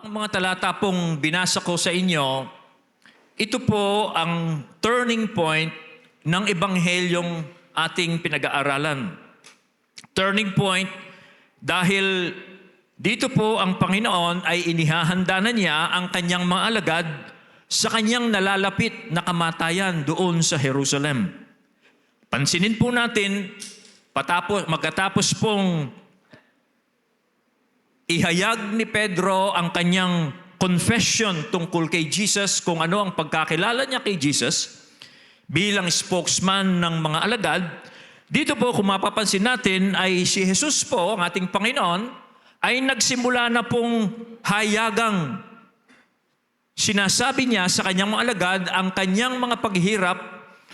Ang mga talata pong binasa ko sa inyo, ito po ang turning point ng ebanghelyong ating pinag-aaralan. Turning point dahil dito po ang Panginoon ay inihahanda na niya ang kanyang mga alagad sa kanyang nalalapit na kamatayan doon sa Jerusalem. Pansinin po natin, magkatapos pong ihayag ni Pedro ang kanyang confession tungkol kay Jesus, kung ano ang pagkakilala niya kay Jesus bilang spokesman ng mga alagad. Dito po, kung mapapansin natin, ay si Jesus po, ang ating Panginoon, ay nagsimula na pong hayagang sinasabi niya sa kanyang mga alagad ang kanyang mga paghihirap,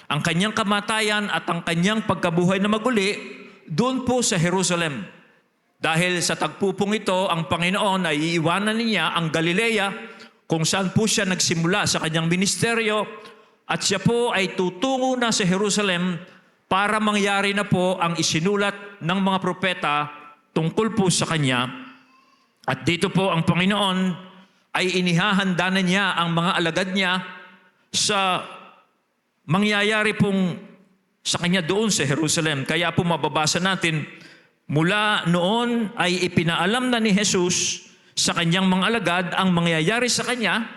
ang kanyang kamatayan at ang kanyang pagkabuhay na maguli doon po sa Jerusalem. Dahil sa tagpupong ito, ang Panginoon ay iiwanan niya ang Galilea kung saan po siya nagsimula sa kanyang ministeryo at siya po ay tutungo na sa Jerusalem para mangyari na po ang isinulat ng mga propeta tungkol po sa kanya. At dito po ang Panginoon ay inihahanda na niya ang mga alagad niya sa mangyayari pong sa kanya doon sa Jerusalem. Kaya po mababasa natin, mula noon ay ipinaalam na ni Jesus sa kanyang mga alagad ang mangyayari sa kanya.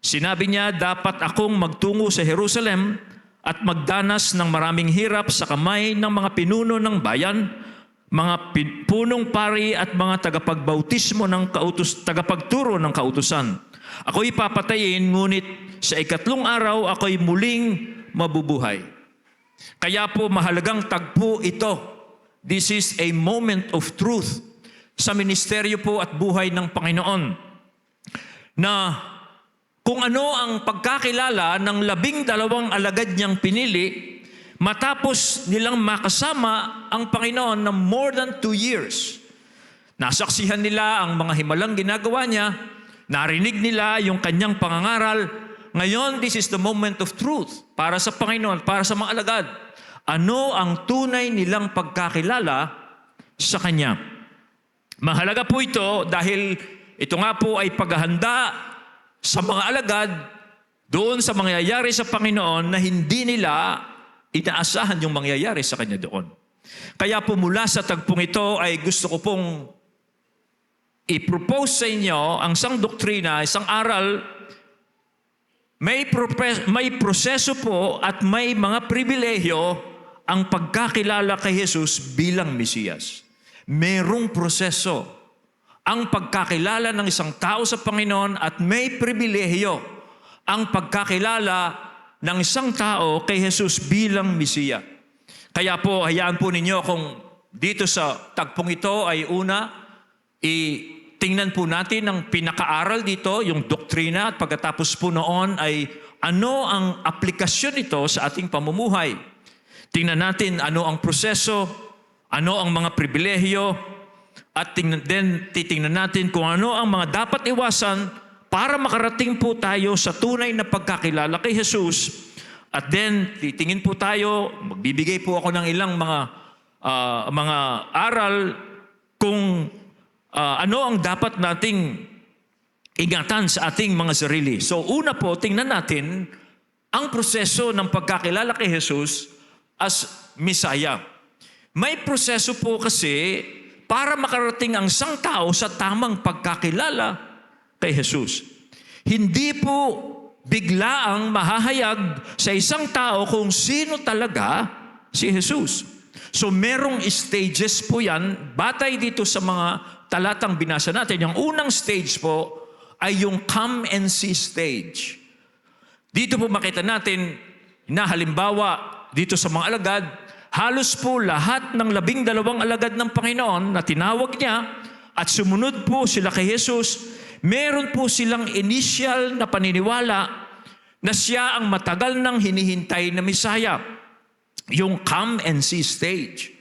Sinabi niya, dapat akong magtungo sa Jerusalem at magdanas ng maraming hirap sa kamay ng mga pinuno ng bayan, mga punong pari at mga tagapagbautismo ng tagapagturo ng kautusan. Ako'y papatayin, ngunit sa ikatlong araw ako'y muling mabubuhay. Kaya po mahalagang tagpo ito. This is a moment of truth sa ministeryo po at buhay ng Panginoon, na kung ano ang pagkakilala ng 12 alagad niyang pinili matapos nilang makasama ang Panginoon ng more than 2 years. Nasaksihan nila ang mga himalang ginagawa niya, narinig nila yung kanyang pangangaral. Ngayon, this is the moment of truth para sa Panginoon, para sa mga alagad. Ano ang tunay nilang pagkakilala sa Kanya? Mahalaga po ito dahil ito nga po ay paghahanda sa mga alagad doon sa mangyayari sa Panginoon na hindi nila inaasahan yung mangyayari sa Kanya doon. Kaya po mula sa tagpong ito ay gusto ko pong i-propose sa inyo ang isang doktrina, isang aral. May proseso po at may mga pribilehyo ang pagkakilala kay Jesus bilang Mesiyas. Merong proseso ang pagkakilala ng isang tao sa Panginoon at may pribilehyo ang pagkakilala ng isang tao kay Jesus bilang Mesiya. Kaya po, hayaan po ninyo kung dito sa tagpong ito ay una, tingnan po natin ang pinakaaral dito, yung doktrina, at pagkatapos po noon ay ano ang aplikasyon nito sa ating pamumuhay. Tingnan natin ano ang proseso, ano ang mga pribilehyo, at titingnan natin kung ano ang mga dapat iwasan para makarating po tayo sa tunay na pagkakilala kay Jesus. At then, titingin po tayo, magbibigay po ako ng ilang mga aral kung ano ang dapat nating ingatan sa ating mga sarili. So una po, tingnan natin ang proseso ng pagkakilala kay Jesus as Messiah. May proseso po kasi para makarating ang isang tao sa tamang pagkakilala kay Jesus. Hindi po biglaang mahahayag sa isang tao kung sino talaga si Jesus. So merong stages po yan, batay dito sa mga talatang binasa natin. Yung unang stage po ay yung come and see stage. Dito po makita natin na halimbawa dito sa mga alagad, halos po lahat ng 12 alagad ng Panginoon na tinawag niya at sumunod po sila kay Jesus, meron po silang initial na paniniwala na siya ang matagal nang hinihintay na Messiah. Yung come and see stage.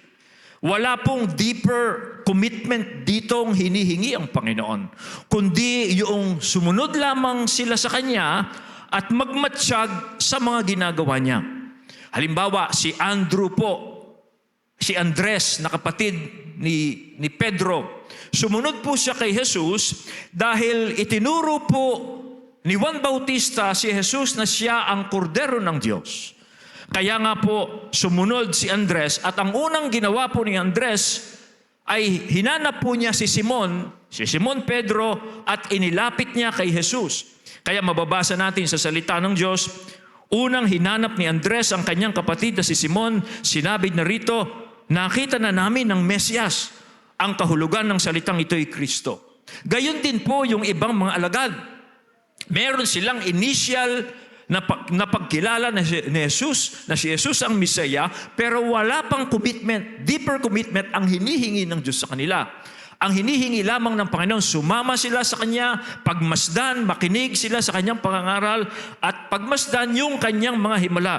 Wala pong deeper commitment ditong hinihingi ang Panginoon, kundi yung sumunod lamang sila sa Kanya at magmatsyag sa mga ginagawa niya. Halimbawa, si Andrew po si Andres na kapatid ni Pedro. Sumunod po siya kay Jesus dahil itinuro po ni Juan Bautista si Jesus na siya ang kordero ng Diyos. Kaya nga po sumunod si Andres at ang unang ginawa po ni Andres ay hinanap po niya si Simon Pedro at inilapit niya kay Jesus. Kaya mababasa natin sa salita ng Diyos, unang hinanap ni Andres ang kanyang kapatid na si Simon, sinabi na rito, nakita na namin ng Mesyas. Ang kahulugan ng salitang ito ay Kristo. Gayon din po yung ibang mga alagad. Meron silang initial na pagkilala ni Jesus, na si Jesus ang Misaya, pero wala pang commitment, deeper commitment ang hinihingi ng Diyos sa kanila. Ang hinihingi lamang ng Panginoon, sumama sila sa Kanya, pagmasdan, makinig sila sa Kanyang pangangaral, at pagmasdan yung Kanyang mga himala.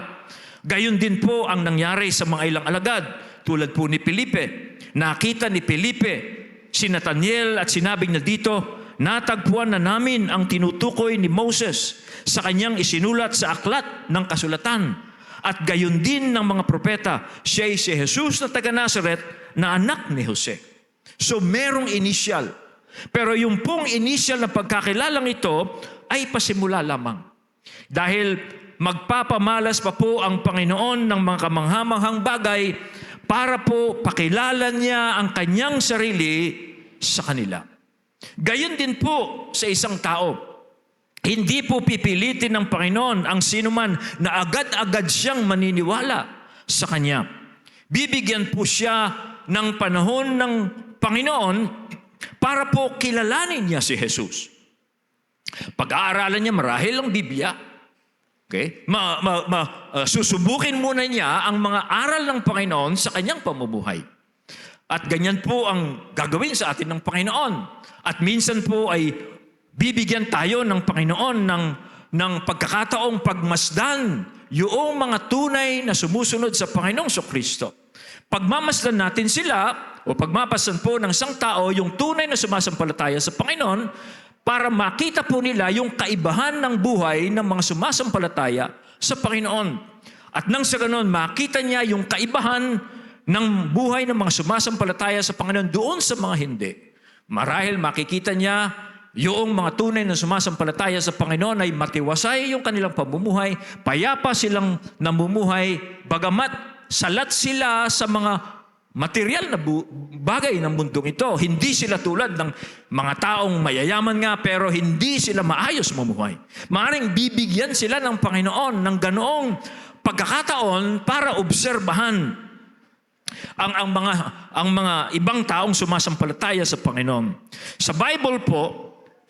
Gayon din po ang nangyari sa mga ilang alagad, tulad po ni Felipe. Nakita ni Felipe si Nathaniel at sinabi niya dito, natagpuan na namin ang tinutukoy ni Moses sa kanyang isinulat sa aklat ng kasulatan. At gayon din ng mga propeta, siya ay si Jesus na taga Nazaret na anak ni Jose. So merong initial. Pero yung pong initial na pagkakilalang ito ay pasimula lamang. Dahil magpapamalas pa po ang Panginoon ng mga kamanghamanghang bagay para po pakilala niya ang kanyang sarili sa kanila. Gayon din po sa isang tao. Hindi po pipilitin ng Panginoon ang sinuman na agad-agad siyang maniniwala sa Kanya. Bibigyan po siya ng panahon ng Panginoon para po kilalanin niya si Jesus. Pag-aaralan niya marahil ang Biblia. Okay? Susubukin muna niya ang mga aral ng Panginoon sa kanyang pamumuhay. At ganyan po ang gagawin sa atin ng Panginoon. At minsan po ay bibigyan tayo ng Panginoon ng pagkakataong pagmasdan yung mga tunay na sumusunod sa Panginoong Kristo. Pagmamasdan natin sila, o pagmapasdan po ng isang tao yung tunay na sumasampalataya sa Panginoon, para makita po nila yung kaibahan ng buhay ng mga sumasampalataya sa Panginoon. At nang sa ganon, makita niya yung kaibahan ng buhay ng mga sumasampalataya sa Panginoon doon sa mga hindi. Marahil makikita niya yung mga tunay na sumasampalataya sa Panginoon ay matiwasay yung kanilang pamumuhay, payapa silang namumuhay, bagamat salat sila sa mga material na bagay ng mundong ito. Hindi sila tulad ng mga taong mayayaman nga pero hindi sila maayos mamuhay. Maaaring bibigyan sila ng Panginoon ng ganoong pagkakataon para obserbahan ang mga ibang taong sumasampalataya sa Panginoon. Sa Bible po,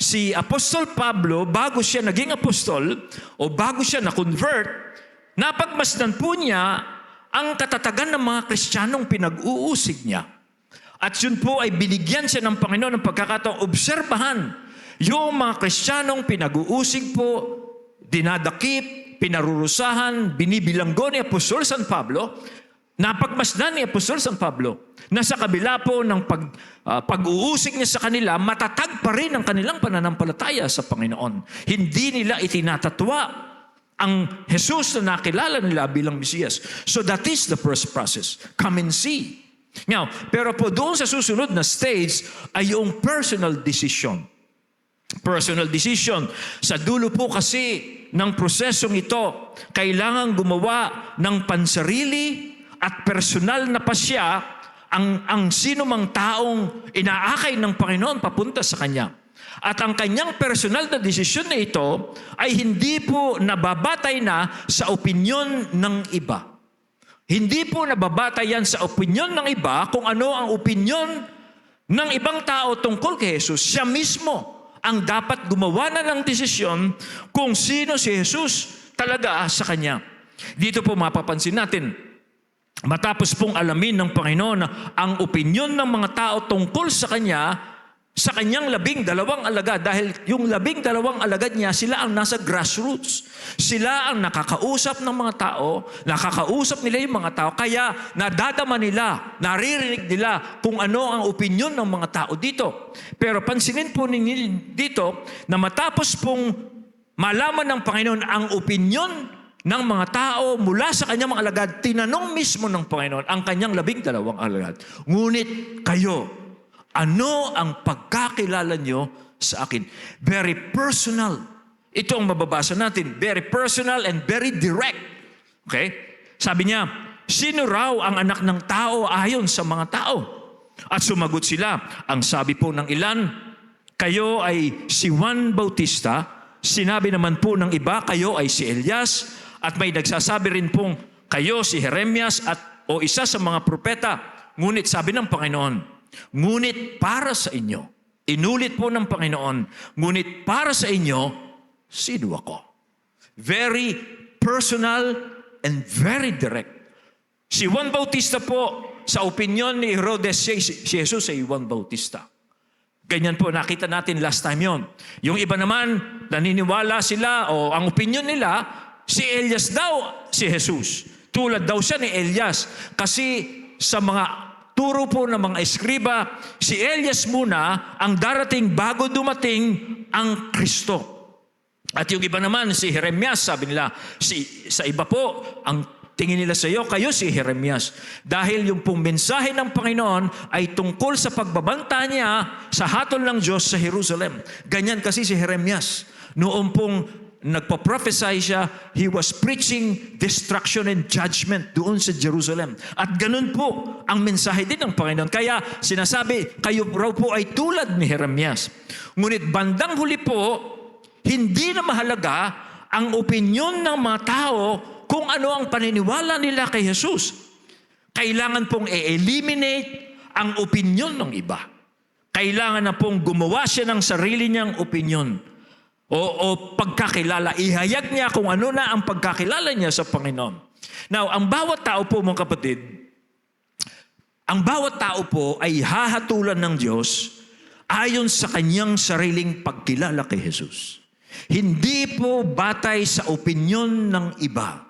si Apostol Pablo, bago siya naging apostol o bago siya na-convert, napagmasdan po niya ang katatagan ng mga Kristiyanong pinag-uusig niya. At yun po ay binigyan siya ng Panginoon ng pagkakataong obserbahan yung mga Kristiyanong pinag-uusig po, dinadakip, pinarurusahan, binibilanggo ni Apostol San Pablo. Napagmasdan ni Apostol San Pablo na sa kabila po ng pag-uusig niya sa kanila, matatag pa rin ang kanilang pananampalataya sa Panginoon. Hindi nila itinatatwa ang Jesus na nakilala nila bilang Mesiyas. So that is the first process. Come and see. Now, pero po doon sa susunod na stage ay yung personal decision. Personal decision. Sa dulo po kasi ng prosesong ito, kailangan gumawa ng pansarili at personal na pasya ang sino mang taong inaakay ng Panginoon papunta sa Kanya. At ang kanyang personal na desisyon na ito ay hindi po nababatay na sa opinyon ng iba. Hindi po nababatay yan sa opinyon ng iba kung ano ang opinyon ng ibang tao tungkol kay Jesus. Siya mismo ang dapat gumawa na ng desisyon kung sino si Jesus talaga sa Kanya. Dito po mapapansin natin, matapos pong alamin ng Panginoon ang opinyon ng mga tao tungkol sa Kanya, sa kanyang 12 alagad, dahil yung 12 alagad niya, sila ang nasa grassroots. Sila ang nakakausap ng mga tao, nakakausap nila yung mga tao, kaya nadadama nila, naririnig nila kung ano ang opinyon ng mga tao dito. Pero pansinin po ninyo dito na matapos pong malaman ng Panginoon ang opinyon ng mga tao mula sa kanyang mga alagad, tinanong mismo ng Panginoon ang kanyang 12 alagad. Ngunit kayo, ano ang pagkakilala nyo sa akin? Very personal. Ito ang mababasa natin. Very personal and very direct. Okay? Sabi niya, sino raw ang anak ng tao ayon sa mga tao? At sumagot sila, ang sabi po ng ilan, kayo ay si Juan Bautista, sinabi naman po ng iba, kayo ay si Elias, at may nagsasabi rin pong kayo si Jeremias o isa sa mga propeta. Ngunit sabi ng Panginoon, ngunit para sa inyo, inulit po ng Panginoon, ngunit para sa inyo, sino ako? Very personal and very direct. Si Juan Bautista po, sa opinyon ni Herodes, si Jesus ay Juan Bautista. Ganyan po, nakita natin last time yon. Yung iba naman, naniniwala sila o ang opinyon nila, si Elias daw si Jesus. Tulad daw siya ni Elias. Kasi sa mga turo po ng mga eskriba, si Elias muna ang darating bago dumating ang Kristo. At yung iba naman, si Jeremias, sabi nila, sa iba po, ang tingin nila sa iyo, kayo si Jeremias. Dahil yung pong mensahe ng Panginoon ay tungkol sa pagbabanta niya sa hatol ng Diyos sa Jerusalem. Ganyan kasi si Jeremias. Noong pong nagpa-prophesy siya, he was preaching destruction and judgment doon sa Jerusalem. At ganun po ang mensahe din ng Panginoon. Kaya sinasabi, kayo raw po ay tulad ni Jeremias. Ngunit bandang huli po, hindi na mahalaga ang opinyon ng mga tao kung ano ang paniniwala nila kay Jesus. Kailangan pong i-eliminate ang opinyon ng iba. Kailangan na pong gumawa siya ng sarili niyang opinyon o pagkakilala. Ihayag niya kung ano na ang pagkakilala niya sa Panginoon. Now, ang bawat tao po, mga kapatid, ang bawat tao po ay hahatulan ng Diyos ayon sa kanyang sariling pagkilala kay Jesus. Hindi po batay sa opinyon ng iba.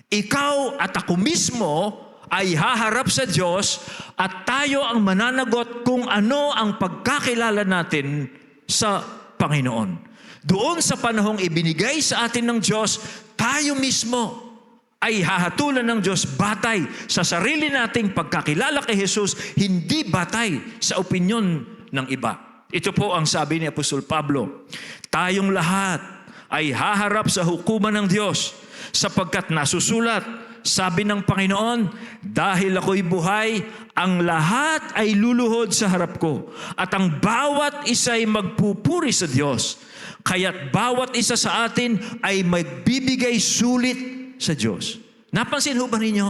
Ikaw at ako mismo ay haharap sa Diyos at tayo ang mananagot kung ano ang pagkakilala natin sa Panginoon. Doon sa panahong ibinigay sa atin ng Diyos, tayo mismo ay hahatulan ng Diyos batay sa sarili nating pagkakilala kay Jesus, hindi batay sa opinyon ng iba. Ito po ang sabi ni Apostol Pablo, tayong lahat ay haharap sa hukuman ng Diyos sapagkat nasusulat, sabi ng Panginoon, dahil ako'y buhay, ang lahat ay luluhod sa harap ko at ang bawat isa'y magpupuri sa Diyos. Kaya't bawat isa sa atin ay magbibigay sulit sa Diyos. Napansin ho ba ninyo?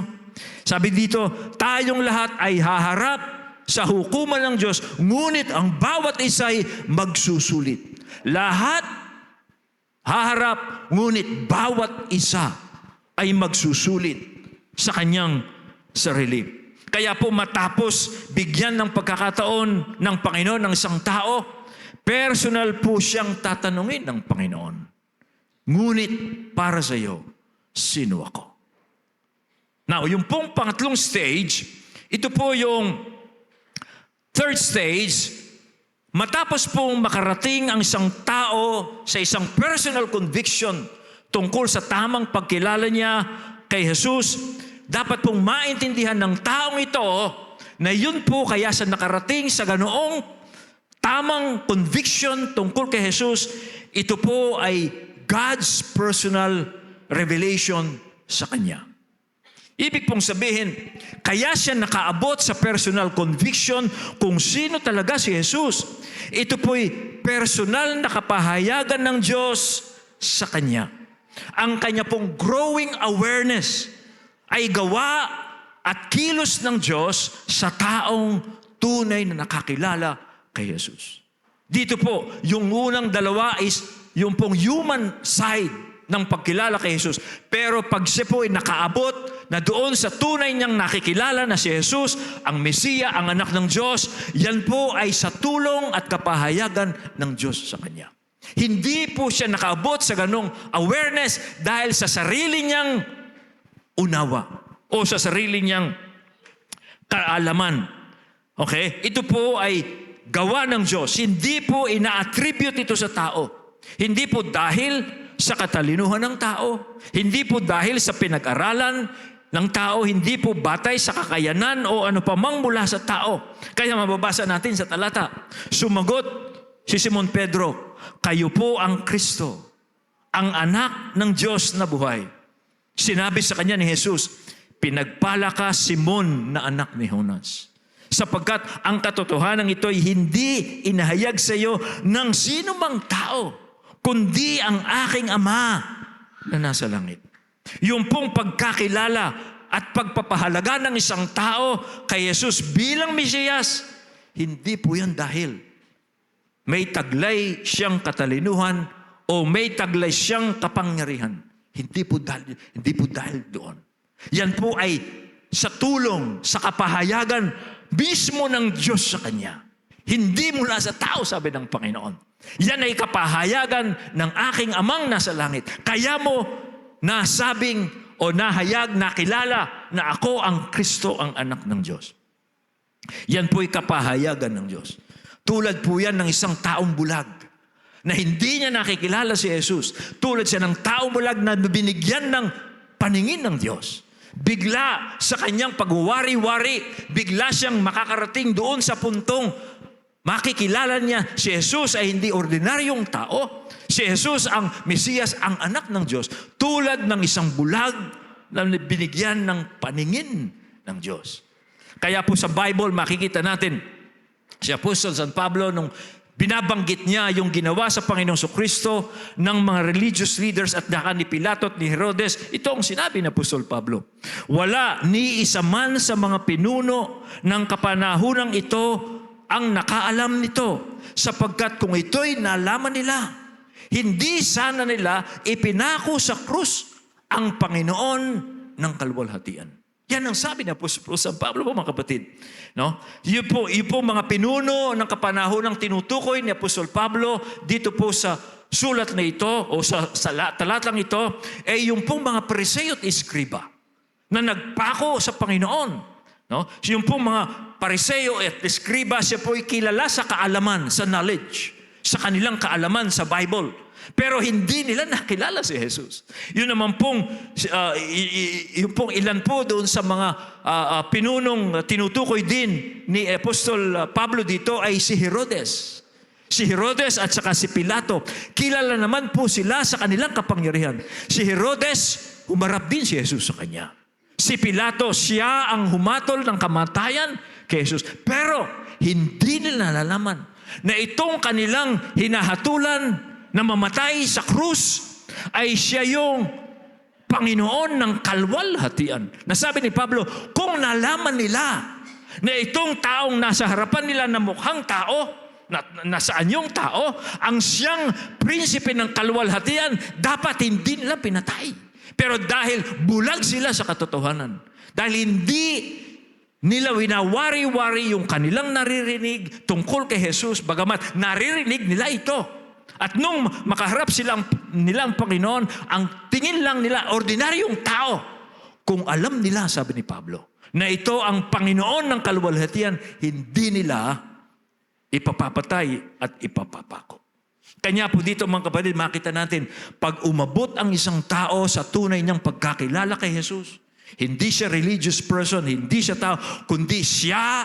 Sabi dito, tayong lahat ay haharap sa hukuman ng Diyos, ngunit ang bawat isa'y magsusulit. Lahat haharap, ngunit bawat isa ay magsusulit sa kanyang sarili. Kaya po matapos bigyan ng pagkakataon ng Panginoon ng isang tao, personal po siyang tatanungin ng Panginoon. Ngunit para sa iyo, sino ako? Now, yung pong pangatlong stage, ito po yung third stage. Matapos pong makarating ang isang tao sa isang personal conviction tungkol sa tamang pagkilala niya kay Jesus, dapat pong maintindihan ng taong ito na yun po kaya sa nakarating sa ganoong tamang conviction tungkol kay Jesus, ito po ay God's personal revelation sa kanya. Ibig pong sabihin, kaya siya nakaabot sa personal conviction kung sino talaga si Jesus. Ito po'y personal na kapahayagan ng Diyos sa kanya. Ang kanya pong growing awareness ay gawa at kilos ng Diyos sa taong tunay na nakakilala kay Jesus. Dito po, yung unang dalawa is yung pong human side ng pagkilala kay Jesus. Pero pag siya po ay nakaabot na doon sa tunay niyang nakikilala na si Jesus, ang Mesiya, ang anak ng Diyos, yan po ay sa tulong at kapahayagan ng Diyos sa kanya. Hindi po siya nakaabot sa ganong awareness dahil sa sarili niyang unawa o sa sarili niyang kaalaman. Okay? Ito po ay gawa ng Diyos. Hindi po ina-attribute ito sa tao. Hindi po dahil sa katalinuhan ng tao, hindi po dahil sa pinag-aralan ng tao, hindi po batay sa kakayanan o ano pa mang mula sa tao. Kaya mababasa natin sa talata, sumagot si Simon Pedro, kayo po ang Kristo, ang anak ng Diyos na buhay. Sinabi sa kanya ni Jesus, pinagpala ka, Simon, na anak ni Jonas, sapagkat ang katotohanan ito ay hindi inahayag sa iyo ng sino mang tao, kundi ang aking Ama na nasa langit. Yung pong pagkakilala at pagpapahalaga ng isang tao kay Jesus bilang Mesiyas, hindi po yan dahil may taglay siyang katalinuhan o may taglay siyang kapangyarihan. Hindi po dahil doon. Yan po ay sa tulong, sa kapahayagan mismo ng Diyos sa Kanya. Hindi mula sa tao, sabi ng Panginoon. Yan ay kapahayagan ng aking Amang nasa langit. Kaya mo nasabing o nahayag, nakilala na ako ang Kristo, ang anak ng Diyos. Yan po'y kapahayagan ng Diyos. Tulad po yan ng isang taong bulag na hindi niya nakikilala si Jesus. Tulad siya ng taong bulag na binigyan ng paningin ng Diyos. Bigla sa kanyang pagwari-wari, bigla siyang makakarating doon sa puntong makikilala niya si Jesus ay hindi ordinaryong tao. Si Jesus ang Mesiyas, ang anak ng Diyos. Tulad ng isang bulag na binigyan ng paningin ng Diyos. Kaya po sa Bible makikita natin si Apostol San Pablo nung binabanggit niya yung ginawa sa Panginoong Kristo ng mga religious leaders at daka ni Pilato at ni Herodes. Ito ang sinabi ni Apostol Pablo. Wala ni isa man sa mga pinuno ng kapanahunang ito ang nakaalam nito, sapagkat kung ito'y nalaman nila, hindi sana nila ipinako sa krus ang Panginoon ng kaluwalhatian. Yan ang sabi ni Apostol San Pablo po, mga kapatid. No? Yun po mga pinuno ng kapanahonang tinutukoy ni Apostol Pablo dito po sa sulat na ito o sa talatang ito, ay yung pong mga Pariseo at Iskriba na nagpako sa Panginoon. No? Yung pong mga Pariseo at Iskriba, siya po'y kilala sa kaalaman, sa knowledge, sa kanilang kaalaman sa Bible. Pero hindi nila nakilala si Jesus. Yun naman pong, yung pong ilan po doon sa mga pinunong tinutukoy din ni Apostol Pablo dito ay si Herodes. Si Herodes at saka si Pilato. Kilala naman po sila sa kanilang kapangyarihan. Si Herodes, humarap din si Jesus sa kanya. Si Pilato, siya ang humatol ng kamatayan kay Jesus. Pero hindi nila nalalaman na itong kanilang hinahatulan na mamatay sa krus ay siya yung Panginoon ng kalwalhatian. Nasabi ni Pablo, kung nalaman nila na itong taong nasa harapan nila na mukhang tao, nasaan yung tao, ang siyang prinsipe ng kalwalhatian, dapat hindi nila pinatay. Pero dahil bulag sila sa katotohanan, dahil hindi nila winawari-wari yung kanilang naririnig tungkol kay Jesus, bagamat naririnig nila ito. At nung makaharap nilang Panginoon, ang tingin lang nila, ordinaryong tao. Kung alam nila, sabi ni Pablo, na ito ang Panginoon ng kaluwalhatian, hindi nila ipapapatay at ipapapako. Kanya po dito mga kapatid, makita natin, pag umabot ang isang tao sa tunay niyang pagkakilala kay Jesus, hindi siya religious person, hindi siya tao, kundi siya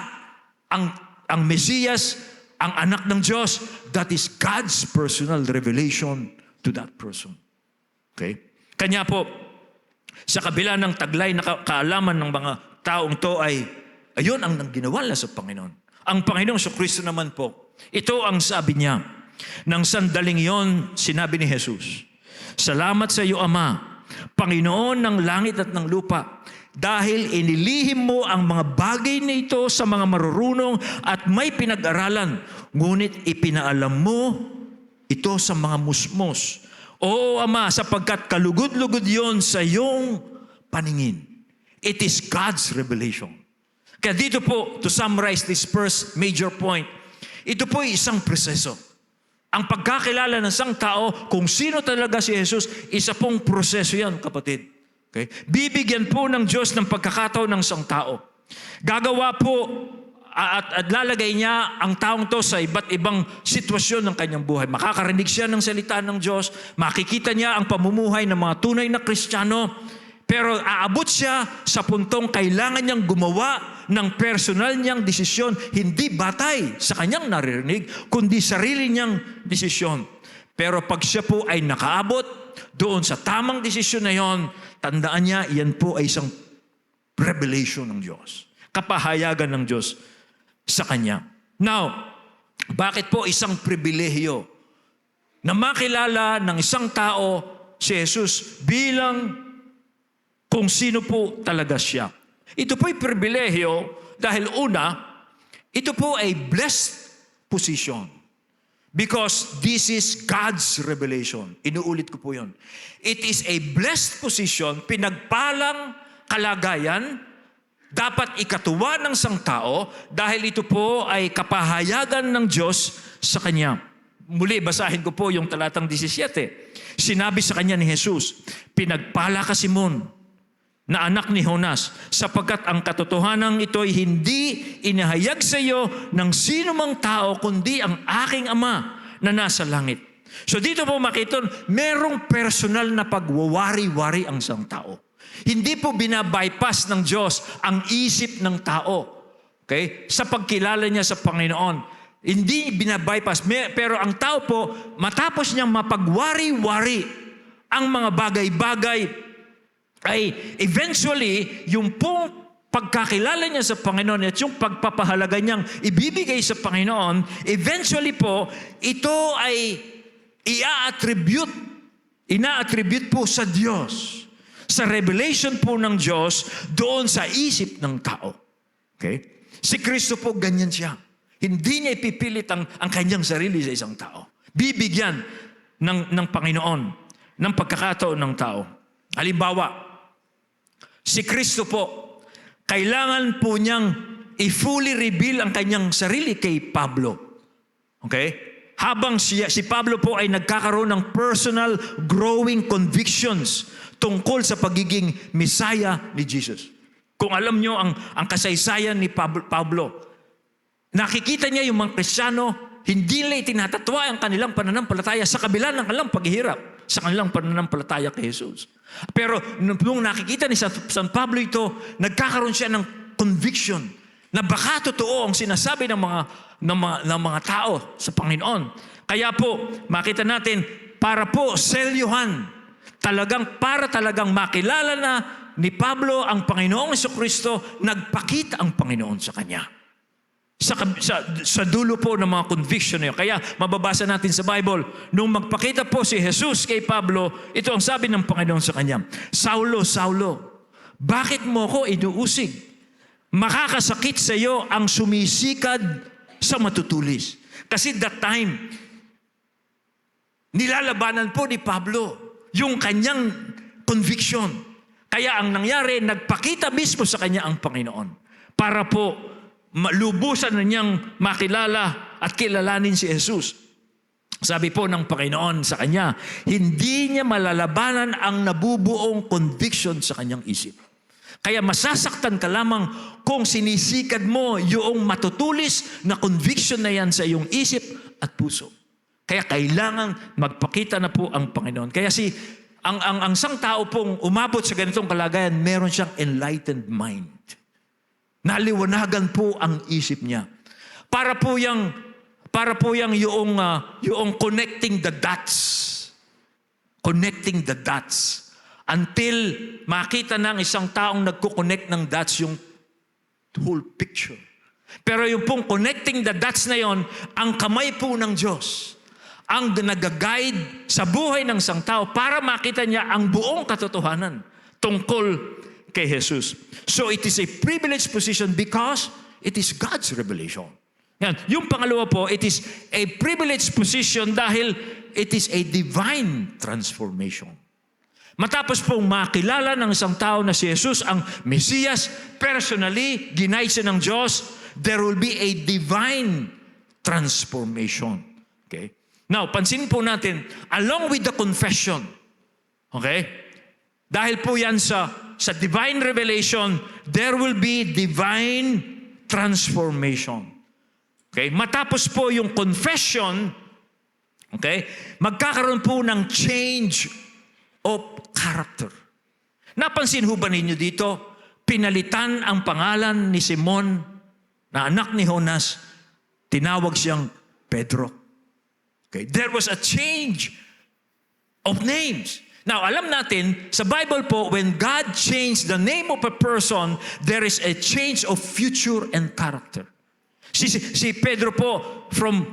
ang Mesiyas, ang anak ng Diyos. That is God's personal revelation to that person. Okay? Kanya po, sa kabila ng taglay na kaalaman ng mga taong to ay, ayun ang ginawa nila sa Panginoon. Ang Panginoong Kristo naman po, ito ang sabi niya, nang sandaling yon, sinabi ni Jesus, salamat sa iyo, Ama, Panginoon ng langit at ng lupa, dahil inilihim mo ang mga bagay na ito sa mga marurunong at may pinag-aralan, ngunit ipinaalam mo ito sa mga musmos. Oo, Ama, sapagkat kalugod-lugod yon sa iyong paningin. It is God's revelation. Kaya dito po, to summarize this first major point, ito po ay isang proseso. Ang pagkakilala ng isang tao, kung sino talaga si Jesus, isa pong proseso yan, kapatid. Okay? Bibigyan po ng Diyos ng pagkakataon ng isang tao. Gagawa po at lalagay niya ang taong to sa iba't ibang sitwasyon ng kanyang buhay. Makakarinig siya ng salita ng Diyos, makikita niya ang pamumuhay ng mga tunay na Kristiyano, pero aabot siya sa puntong kailangan niyang gumawa ng personal niyang desisyon, hindi batay sa kanyang naririnig, kundi sarili niyang desisyon. Pero pag siya po ay nakaabot doon sa tamang desisyon na yon, tandaan niya, iyan po ay isang revelation ng Diyos. Kapahayagan ng Diyos sa kanya. Now, bakit po isang pribilehyo na makilala ng isang tao si Jesus bilang kung sino po talaga siya? Ito po ay pribilehyo dahil una, ito po ay blessed position. Because this is God's revelation. Inuulit ko po yun. It is a blessed position, pinagpalang kalagayan, dapat ikatuwa ng isang tao dahil ito po ay kapahayagan ng Diyos sa kanya. Muli, basahin ko po yung talatang 17. Sinabi sa kanya ni Jesus, pinagpala ka Simon, na anak ni Jonas, sapagkat ang katotohanan ito'y hindi inahayag sa iyo ng sino mang tao, kundi ang aking Ama na nasa langit. So dito po makita, merong personal na pagwawari-wari ang isang tao. Hindi po binabypass ng Diyos ang isip ng tao. Okay? Sa pagkilala niya sa Panginoon. Hindi binabypass. Pero ang tao po, matapos niyang mapagwari-wari ang mga bagay-bagay, ay eventually, yung pong pagkakilala niya sa Panginoon at yung pagpapahalaga niyang ibibigay sa Panginoon, eventually po, ito ay ina-attribute po sa Diyos. Sa revelation po ng Diyos doon sa isip ng tao. Okay? Si Kristo po ganyan siya. Hindi niya ipipilit ang kanyang sarili sa isang tao. Bibigyan ng Panginoon ng pagkakataon ng tao. Halimbawa, si Kristo po, kailangan po niyang i-fully reveal ang kanyang sarili kay Pablo. Okay? Habang si Pablo po ay nagkakaroon ng personal growing convictions tungkol sa pagiging Messiah ni Jesus. Kung alam niyo ang kasaysayan ni Pablo, nakikita niya yung mga Kristiyano, hindi nila itinatatwa ang kanilang pananampalataya sa kabila ng kanilang paghihirap, sa kanilang pananampalataya kay Jesus. Pero nung nakikita ni San Pablo ito, nagkakaroon siya ng conviction na baka totoo ang sinasabi ng mga tao sa Panginoon. Kaya po, makita natin, para po selyuhan, para talagang makilala na ni Pablo ang Panginoong Jesucristo, nagpakita ang Panginoon sa kanya. Sa dulo po ng mga conviction na yun. Kaya mababasa natin sa Bible, nung magpakita po si Jesus kay Pablo, ito ang sabi ng Panginoon sa kanya, Saulo, Saulo, bakit mo ko inuusig? Makakasakit sa iyo ang sumisikad sa matutulis. Kasi that time, nilalabanan po ni Pablo yung kanyang conviction. Kaya ang nangyari, nagpakita mismo sa kanya ang Panginoon para po lubusan na niyang makilala at kilalanin si Jesus. Sabi po ng Panginoon sa kanya, hindi niya malalabanan ang nabubuong conviction sa kanyang isip. Kaya masasaktan ka lamang kung sinisikad mo yung matutulis na conviction na yan sa iyong isip at puso. Kaya kailangan magpakita na po ang Panginoon. Kaya ang isang tao pong umabot sa ganitong kalagayan, meron siyang enlightened mind. Naliwanagan po ang isip niya. Para po yung connecting the dots. Connecting the dots. Until makita ng isang taong nagko-connect ng dots yung whole picture. Pero yung pong connecting the dots na yon, ang kamay po ng Diyos ang nag-guide sa buhay ng isang tao para makita niya ang buong katotohanan tungkol kay Jesus. So it is a privileged position because it is God's revelation. Yan. Yung pangalawa po, it is a privileged position dahil it is a divine transformation. Matapos pong makilala ng isang tao na si Jesus ang Mesiyas, personally, ginaid siya ng Diyos, there will be a divine transformation. Okay? Now, pansin po natin, along with the confession, okay? Dahil po yan sa divine revelation, there will be divine transformation. Okay? Matapos po yung confession, okay, magkakaroon po ng change of character. Napansin ho ba ninyo dito? Pinalitan ang pangalan ni Simon na anak ni Jonas, tinawag siyang Pedro. Okay? There was a change of names. Now, alam natin, sa Bible po, when God changed the name of a person, there is a change of future and character. Si Pedro po, from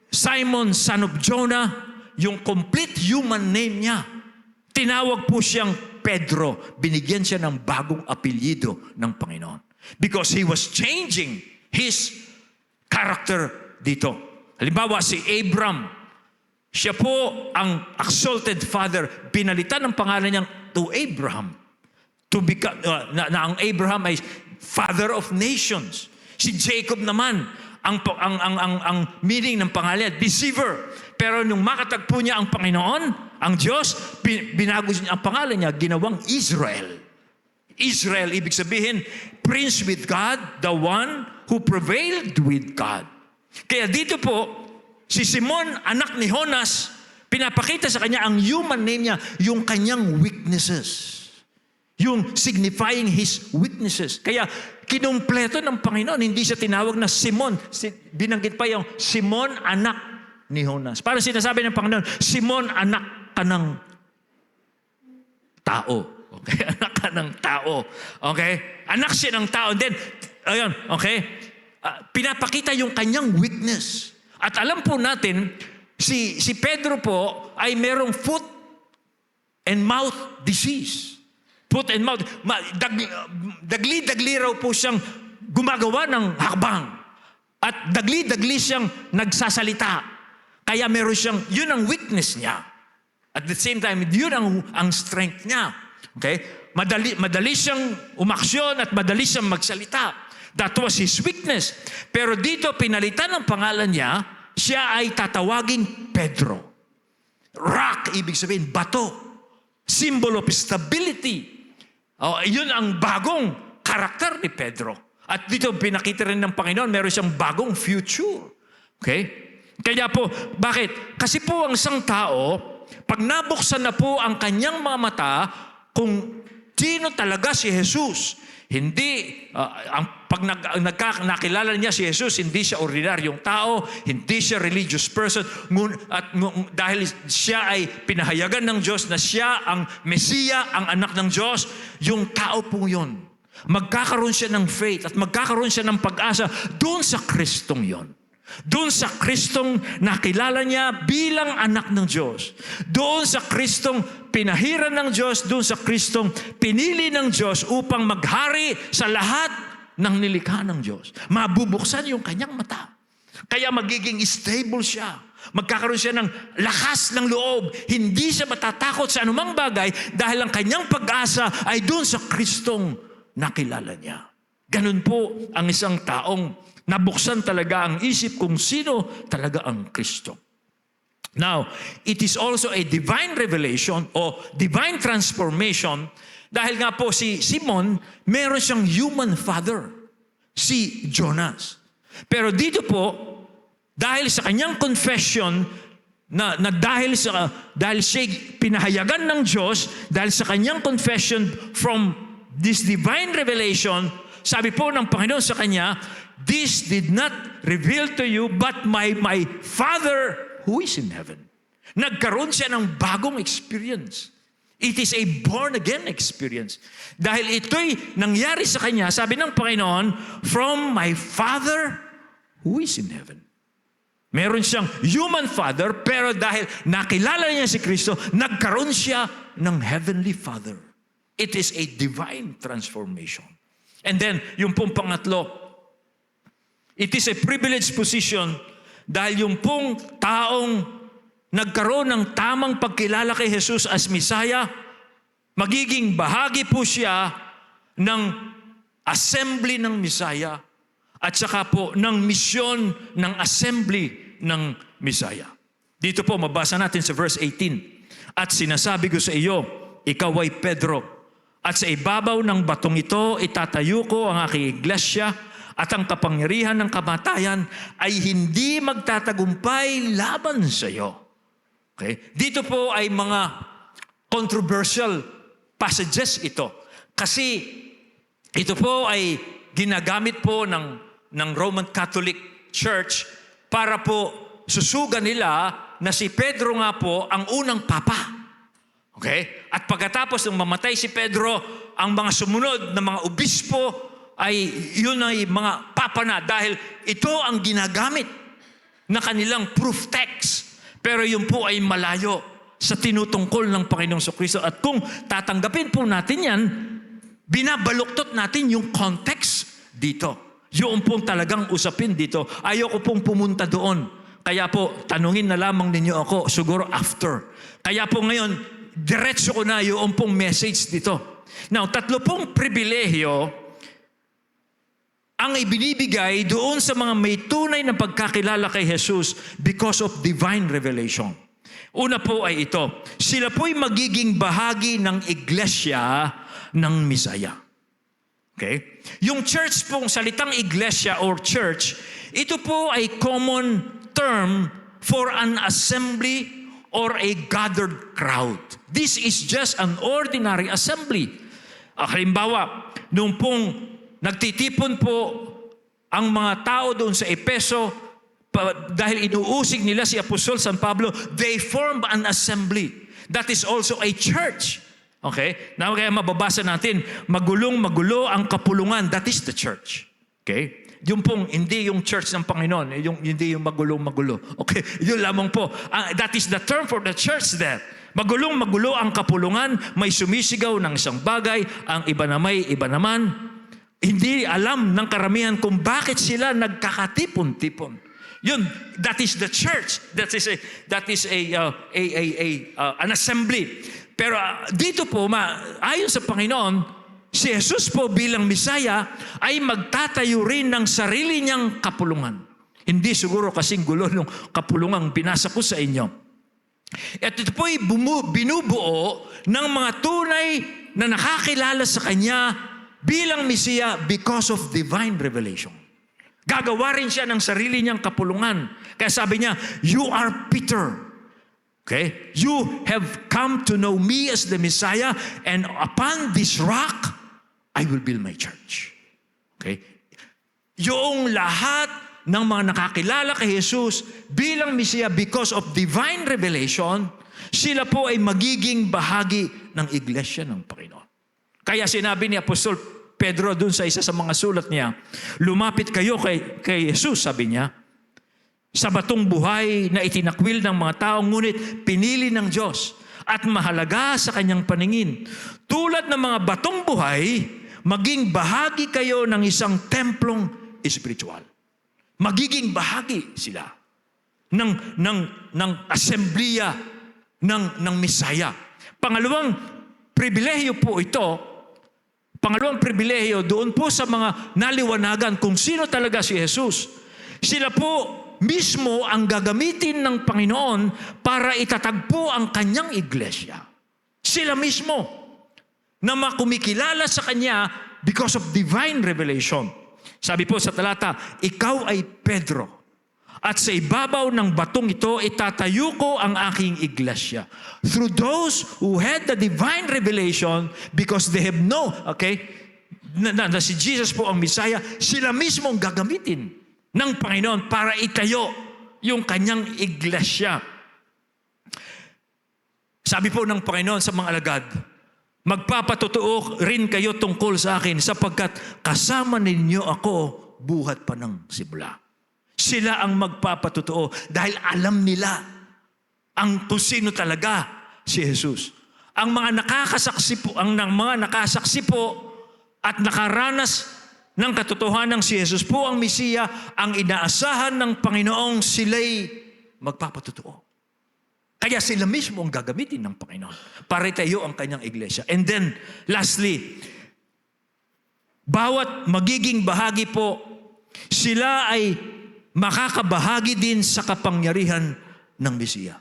Simon, son of Jonah, yung complete human name niya, tinawag po siyang Pedro. Binigyan siya ng bagong apelyido ng Panginoon. Because he was changing his character dito. Halimbawa, si Abram, siya po ang exalted father. Binalitan ang pangalan niyang to Abraham. To become, na ang Abraham ay father of nations. Si Jacob naman, ang meaning ng pangalan, deceiver. Pero nung makatagpo niya ang Panginoon, ang Diyos, binago niya ang pangalan niya, ginawang Israel. Israel, ibig sabihin, prince with God, the one who prevailed with God. Kaya dito po, si Simon, anak ni Jonas, pinapakita sa kanya ang human name niya, yung kanyang weaknesses. Yung signifying his weaknesses. Kaya kinumpleto ng Panginoon, hindi siya tinawag na Simon. Binanggit pa yung Simon, anak ni Jonas. Para sinasabi ng Panginoon, Simon, anak ka ng tao. Okay? Anak ka ng tao. Okay? Anak siya ng tao. And then, ayun, okay? Pinapakita yung kanyang weakness. At alam po natin, si Pedro po ay merong foot and mouth disease. Foot and mouth. Dagli-dagli raw po siyang gumagawa ng hakbang. At dagli-dagli siyang nagsasalita. Kaya meron siyang, yun ang weakness niya. At the same time, yun ang strength niya. Okay? Madali siyang umaksyon at madali siyang magsalita. That was his weakness. Pero dito, pinalitan ang pangalan niya, siya ay tatawaging Pedro. Rock, ibig sabihin, bato. Symbol of stability. Yun ang bagong karakter ni Pedro. At dito, pinakita rin ng Panginoon, meron siyang bagong future. Okay? Kaya po, bakit? Kasi po ang isang tao, pag nabuksan na po ang kanyang mga mata, kung sino talaga si Jesus, hindi, pag nakilala niya si Jesus, hindi siya ordinaryong tao, hindi siya religious person, at dahil siya ay pinahayagan ng Diyos na siya ang Mesiya, ang anak ng Diyos, yung tao po yun. Magkakaroon siya ng faith at magkakaroon siya ng pag-asa doon sa Kristong yon. Doon sa Kristong nakilala niya bilang anak ng Diyos. Doon sa Kristong pinahiran ng Diyos. Doon sa Kristong pinili ng Diyos upang maghari sa lahat ng nilikha ng Diyos. Mabubuksan yung kanyang mata. Kaya magiging stable siya. Magkakaroon siya ng lakas ng loob. Hindi siya matatakot sa anumang bagay dahil ang kanyang pag-asa ay doon sa Kristong nakilala niya. Ganun po ang isang taong nabuksan talaga ang isip kung sino talaga ang Kristo. Now, it is also a divine revelation o divine transformation dahil nga po si Simon, meron siyang human father, si Jonas. Pero dito po, dahil sa kanyang confession na dahil siya pinahayagan ng Diyos, dahil sa kanyang confession from this divine revelation, sabi po ng Panginoon sa kanya, this did not reveal to you, but my Father who is in heaven. Nagkaroon siya ng bagong experience. It is a born-again experience. Dahil ito'y nangyari sa kanya, sabi ng Panginoon, from my Father who is in heaven. Meron siyang human father, pero dahil nakilala niya si Kristo, nagkaroon siya ng heavenly Father. It is a divine transformation. And then, yung pong pangatlo, it is a privileged position dahil yung pong taong nagkaroon ng tamang pagkilala kay Jesus as Messiah, magiging bahagi po siya ng assembly ng Messiah at saka po ng misyon ng assembly ng Messiah. Dito po, mabasa natin sa verse 18. At sinasabi ko sa iyo, ikaw ay Pedro, at sa ibabaw ng batong ito, itatayo ko ang aking iglesia, at ang kapangyarihan ng kamatayan ay hindi magtatagumpay laban sa iyo. Okay? Dito po ay mga controversial passages ito. Kasi ito po ay ginagamit po ng Roman Catholic Church para po susugan nila na si Pedro nga po ang unang papa. Okay? At pagkatapos ng mamatay si Pedro, ang mga sumunod na mga obispo ay yun ay mga papa na dahil ito ang ginagamit na kanilang proof text. Pero yun po ay malayo sa tinutungkol ng Panginoong Jesucristo. At kung tatanggapin po natin yan, binabaluktot natin yung context dito. Yun pong talagang usapin dito. Ayoko pong pumunta doon. Kaya po, tanungin na lamang ninyo ako, siguro after. Kaya po ngayon, diretso ko na yung pong message dito. Now, 3 pong pribilehyo ang ibinibigay doon sa mga may tunay na pagkakilala kay Jesus because of divine revelation. Una po ay ito, sila po'y magiging bahagi ng iglesia ng Misaya. Okay? Yung church pong salitang iglesia or church, ito po ay common term for an assembly or a gathered crowd. This is just an ordinary assembly. Halimbawa, nung pong nagtitipon po ang mga tao doon sa Efeso dahil inuusig nila si Apostol San Pablo, they formed an assembly. That is also a church. Okay? Now, kaya mababasa natin, magulong-magulo ang kapulungan. That is the church. Okay? Yung pong, hindi yung church ng Panginoon, hindi yung magulong-magulo. Okay? Yun lamang po. That is the term for the church there. Magulong-magulo ang kapulungan, may sumisigaw ng isang bagay, ang iba na may, iba naman. Hindi alam ng karamihan kung bakit sila nagkakatipon-tipon. Yun, that is the church. That is an assembly. Pero dito po, ayon sa Panginoon, si Jesus po bilang Misaya ay magtatayo rin ng sarili niyang kapulungan. Hindi siguro kasing gulo ng kapulungang binasa ko sa inyo. At ito po ay binubuo ng mga tunay na nakakilala sa Kanya bilang Mesiya because of divine revelation. Gagawa rin siya ng sarili niyang kapulungan. Kaya sabi niya, you are Peter. Okay? You have come to know me as the Messiah, and upon this rock, I will build my church. Okay? Yung lahat ng mga nakakilala kay Jesus bilang Mesiya because of divine revelation, sila po ay magiging bahagi ng iglesia ng Panginoon. Kaya sinabi ni Apostol Pedro dun sa isa sa mga sulat niya, lumapit kayo kay Jesus, sabi niya, sa batong buhay na itinakwil ng mga tao, ngunit pinili ng Diyos at mahalaga sa kanyang paningin. Tulad ng mga batong buhay, maging bahagi kayo ng isang templong espiritual. Magiging bahagi sila ng assemblea ng Misaya. Pangalawang pribilehiyo po ito. Pangalawang pribilehiyo doon po sa mga naliwanagan kung sino talaga si Jesus. Sila po mismo ang gagamitin ng Panginoon para itatagpo ang kanyang iglesia. Sila mismo na makumikilala sa Kanya because of divine revelation. Sabi po sa talata, ikaw ay Pedro, at sa ibabaw ng batong ito, itatayo ko ang aking iglesia. Through those who had the divine revelation, because they have known, okay, na si Jesus po ang Messiah, sila mismo ang gagamitin ng Panginoon para itayo yung kanyang iglesia. Sabi po ng Panginoon sa mga alagad, magpapatotoo rin kayo tungkol sa akin sapagkat kasama ninyo ako buhat pa ng simula. Sila ang magpapatotoo dahil alam nila kung sino talaga si Jesus. Ang mga nakasaksi po at nakaranas ng katotohanan ng si Jesus po ang Mesiya, ang inaasahan ng Panginoong sila'y magpapatotoo. Kaya sila mismo ang gagamitin ng Panginoon para itayo ang kanyang iglesia. And then, lastly, bawat magiging bahagi po, sila ay makakabahagi din sa kapangyarihan ng Mesiya.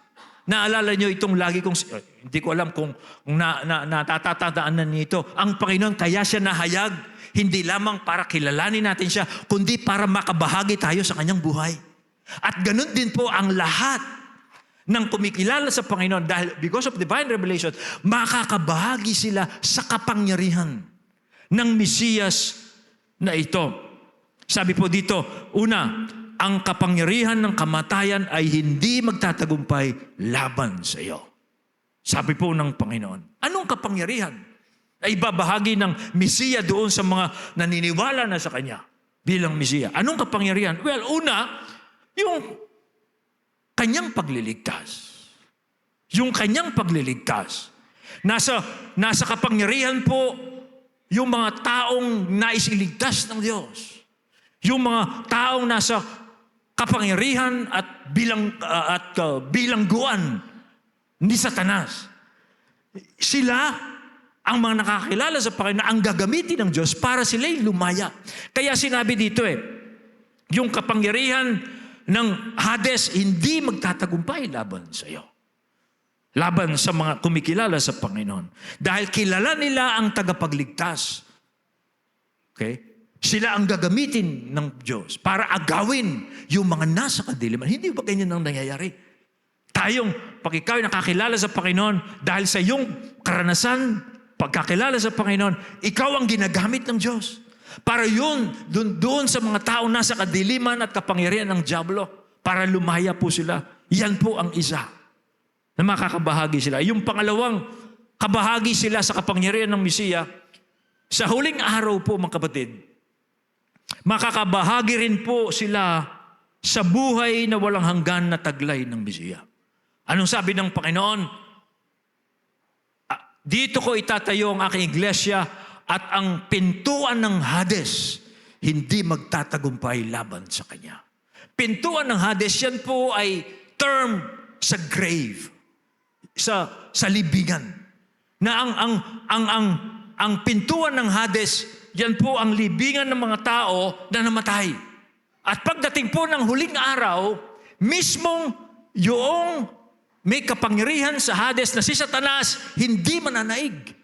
Naalala nyo itong lagi kong, hindi ko alam kung natatatandaan na nito. Ang Panginoon kaya siya nahayag, hindi lamang para kilalanin natin siya, kundi para makabahagi tayo sa kanyang buhay. At ganun din po ang lahat ng kumikilala sa Panginoon dahil because of divine revelation, makakabahagi sila sa kapangyarihan ng Mesiyas na ito. Sabi po dito, una, ang kapangyarihan ng kamatayan ay hindi magtatagumpay laban sa iyo. Sabi po ng Panginoon. Anong kapangyarihan? Ay ibabahagi ng Mesiya doon sa mga naniniwala na sa Kanya bilang Mesiya. Anong kapangyarihan? Well, una, yung Kanyang pagliligtas. Yung Kanyang pagliligtas. Nasa kapangyarihan po yung mga taong nais iligtas ng Diyos. Yung mga taong nasa kapangyarihan at bilangguan ni Satanas. Sila ang mga nakakilala sa Panginoon na ang gagamitin ng Diyos para sila'y lumaya. Kaya sinabi dito yung kapangyarihan ng Hades hindi magtatagumpay laban sa iyo. Laban sa mga kumikilala sa Panginoon. Dahil kilala nila ang tagapagligtas. Okay? Sila ang gagamitin ng Diyos para agawin yung mga nasa kadiliman. Hindi ba ganyan ang nangyayari? Tayong, pag ikaw ay nakakilala sa Panginoon, dahil sa iyong karanasan, pagkakilala sa Panginoon, ikaw ang ginagamit ng Diyos. Para yun, doon sa mga tao nasa kadiliman at kapangyarihan ng dyablo, para lumaya po sila. Yan po ang isa na makakabahagi sila. Yung pangalawang, kabahagi sila sa kapangyarihan ng Mesiya. Sa huling araw po, mga kapatid, makakabahagi rin po sila sa buhay na walang hanggan na taglay ng Mesiya. Anong sabi ng Panginoon? Dito ko itatayo ang aking iglesia at ang pintuan ng Hades hindi magtatagumpay laban sa kanya. Pintuan ng Hades, yan po ay term sa grave, sa libingan. Na ang pintuan ng Hades, yan po ang libingan ng mga tao na namatay. At pagdating po ng huling araw, mismong yung may kapangyarihan sa Hades na si Satanas, hindi mananaig.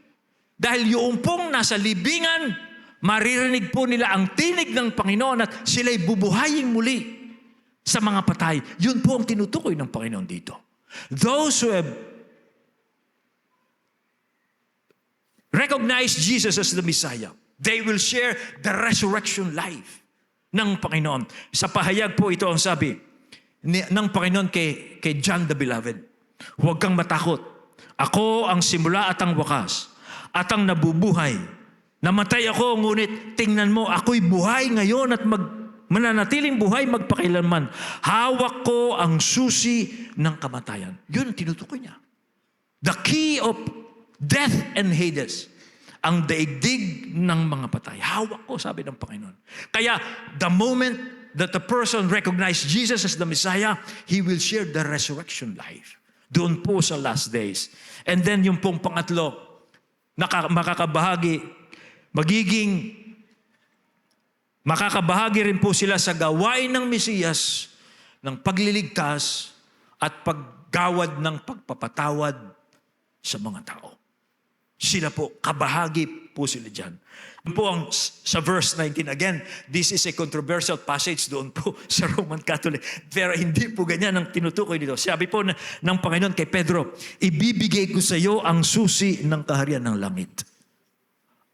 Dahil yung pong nasa libingan, maririnig po nila ang tinig ng Panginoon at sila'y bubuhayin muli sa mga patay. Yun po ang tinutukoy ng Panginoon dito. Those who have recognized Jesus as the Messiah, they will share the resurrection life ng Panginoon. Sa pahayag po ito ang sabi ng Panginoon kay John the Beloved. Huwag kang matakot. Ako ang simula at ang wakas at ang nabubuhay. Namatay ako, ngunit tingnan mo, ako'y buhay ngayon at mananatiling buhay magpakailanman. Hawak ko ang susi ng kamatayan. Yun ang tinutukoy niya. The key of death and Hades. Ang daigdig ng mga patay. Hawak ko, sabi ng Panginoon. Kaya, the moment that the person recognizes Jesus as the Messiah, he will share the resurrection life. Doon po sa last days. And then yung pong pangatlo, makakabahagi rin po sila sa gawain ng Mesiyas, ng pagliligtas at paggawad ng pagpapatawad sa mga tao. Sila po, kabahagi po sila dyan. Po ang sa verse 19, again, this is a controversial passage doon po sa Roman Catholic. Pero hindi po ganyan ang tinutukoy dito. Sabi po ng Panginoon kay Pedro, ibibigay ko sa iyo ang susi ng kaharian ng langit.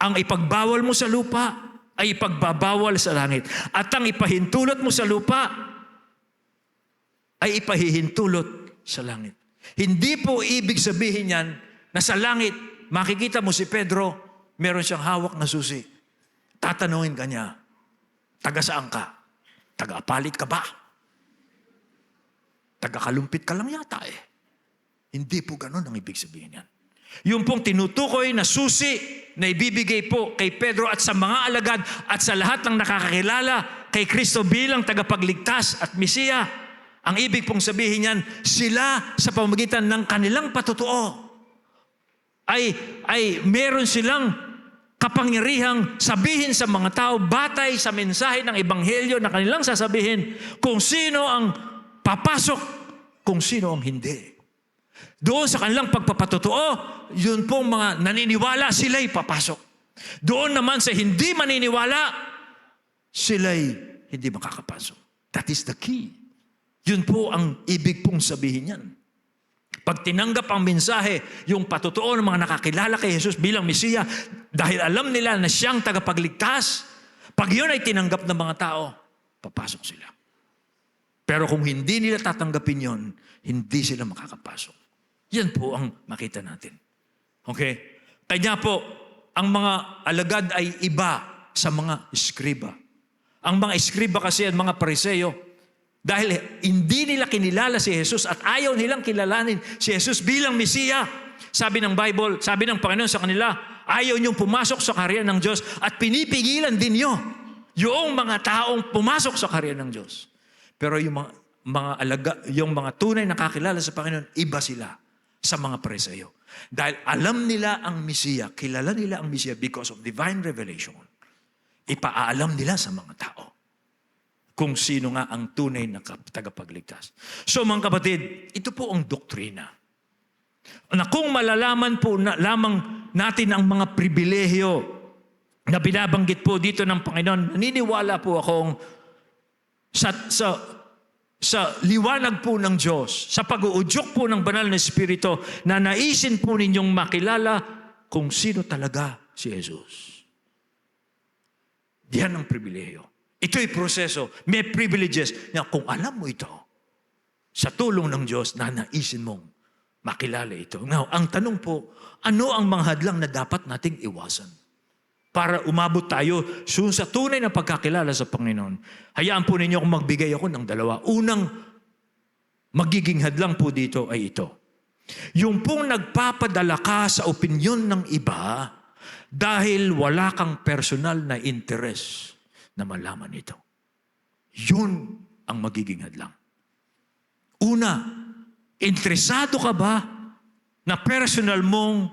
Ang ipagbawal mo sa lupa ay ipagbabawal sa langit. At ang ipahintulot mo sa lupa ay ipahihintulot sa langit. Hindi po ibig sabihin yan na sa langit, makikita mo si Pedro, meron siyang hawak na susi. Tatanungin ka niya, taga saan ka? Taga-apalit ka ba? Taga-kalumpit ka lang yata eh. Hindi po ganun ang ibig sabihin yan. Yung pong tinutukoy na susi na ibibigay po kay Pedro at sa mga alagad at sa lahat ng nakakakilala kay Kristo bilang tagapagligtas at Mesiya, ang ibig pong sabihin yan, sila sa pamamagitan ng kanilang patutuo ay meron silang kapangyarihang sabihin sa mga tao batay sa mensahe ng Ebanghelyo na kanilang sasabihin kung sino ang papasok, kung sino ang hindi. Doon sa kanilang pagpapatotoo, yun pong mga naniniwala, sila'y papasok. Doon naman sa hindi maniniwala, sila'y hindi makakapasok. That is the key. Yun po ang ibig pong sabihin yan. Pag tinanggap ang mensahe, yung patotoo ng mga nakakilala kay Jesus bilang Mesiya, dahil alam nila na siyang tagapagligtas, pag yun ay tinanggap ng mga tao, papasok sila. Pero kung hindi nila tatanggapin yun, hindi sila makakapasok. Yan po ang makita natin. Okay? Kanya po, ang mga alagad ay iba sa mga eskriba. Ang mga eskriba kasi at mga Pariseo, dahil hindi nila kinilala si Jesus at ayaw nilang kilalanin si Jesus bilang Mesiya. Sabi ng Bible, sabi ng Panginoon sa kanila, ayaw niyong pumasok sa kaharian ng Diyos at pinipigilan din niyo yung mga taong pumasok sa kaharian ng Diyos. Pero yung mga tunay na kakilala sa Panginoon, iba sila sa mga Pariseo. Dahil alam nila ang Mesiya, kilala nila ang Mesiya because of divine revelation. Ipaalam nila sa mga tao kung sino nga ang tunay na tagapagligtas. So mga kapatid, ito po ang doktrina. Na kung malalaman po lamang natin ang mga pribilehyo na binabanggit po dito ng Panginoon, naniniwala po akong sa liwanag po ng Diyos, sa pag-uudyok po ng banal na Espiritu, na naisin po ninyong makilala kung sino talaga si Jesus. Diyan ang pribilehyo. Ito'y proseso. May privileges na kung alam mo ito, sa tulong ng Diyos, na naisin mong makilala ito. Now, ang tanong po, ano ang mga hadlang na dapat nating iwasan para umabot tayo sa tunay na pagkakilala sa Panginoon? Hayaan po ninyo kung magbigay ako ng dalawa. Unang magiging hadlang po dito ay ito. Yung pong nagpapadala ka sa opinyon ng iba dahil wala kang personal na interes na malaman ito. Yun ang magiging hadlang. Una, interesado ka ba na personal mong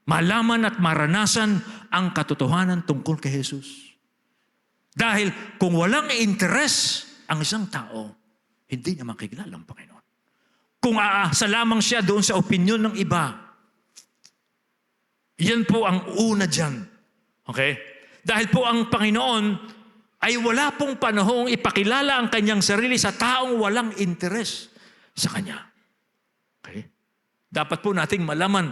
malaman at maranasan ang katotohanan tungkol kay Jesus? Dahil kung walang interes ang isang tao, hindi niya makikilala ang Panginoon. Kung aasa lamang siya doon sa opinyon ng iba, yan po ang una dyan. Okay? Dahil po ang Panginoon ay wala pong panahong ipakilala ang kanyang sarili sa taong walang interes sa kanya. Okay? Dapat po nating malaman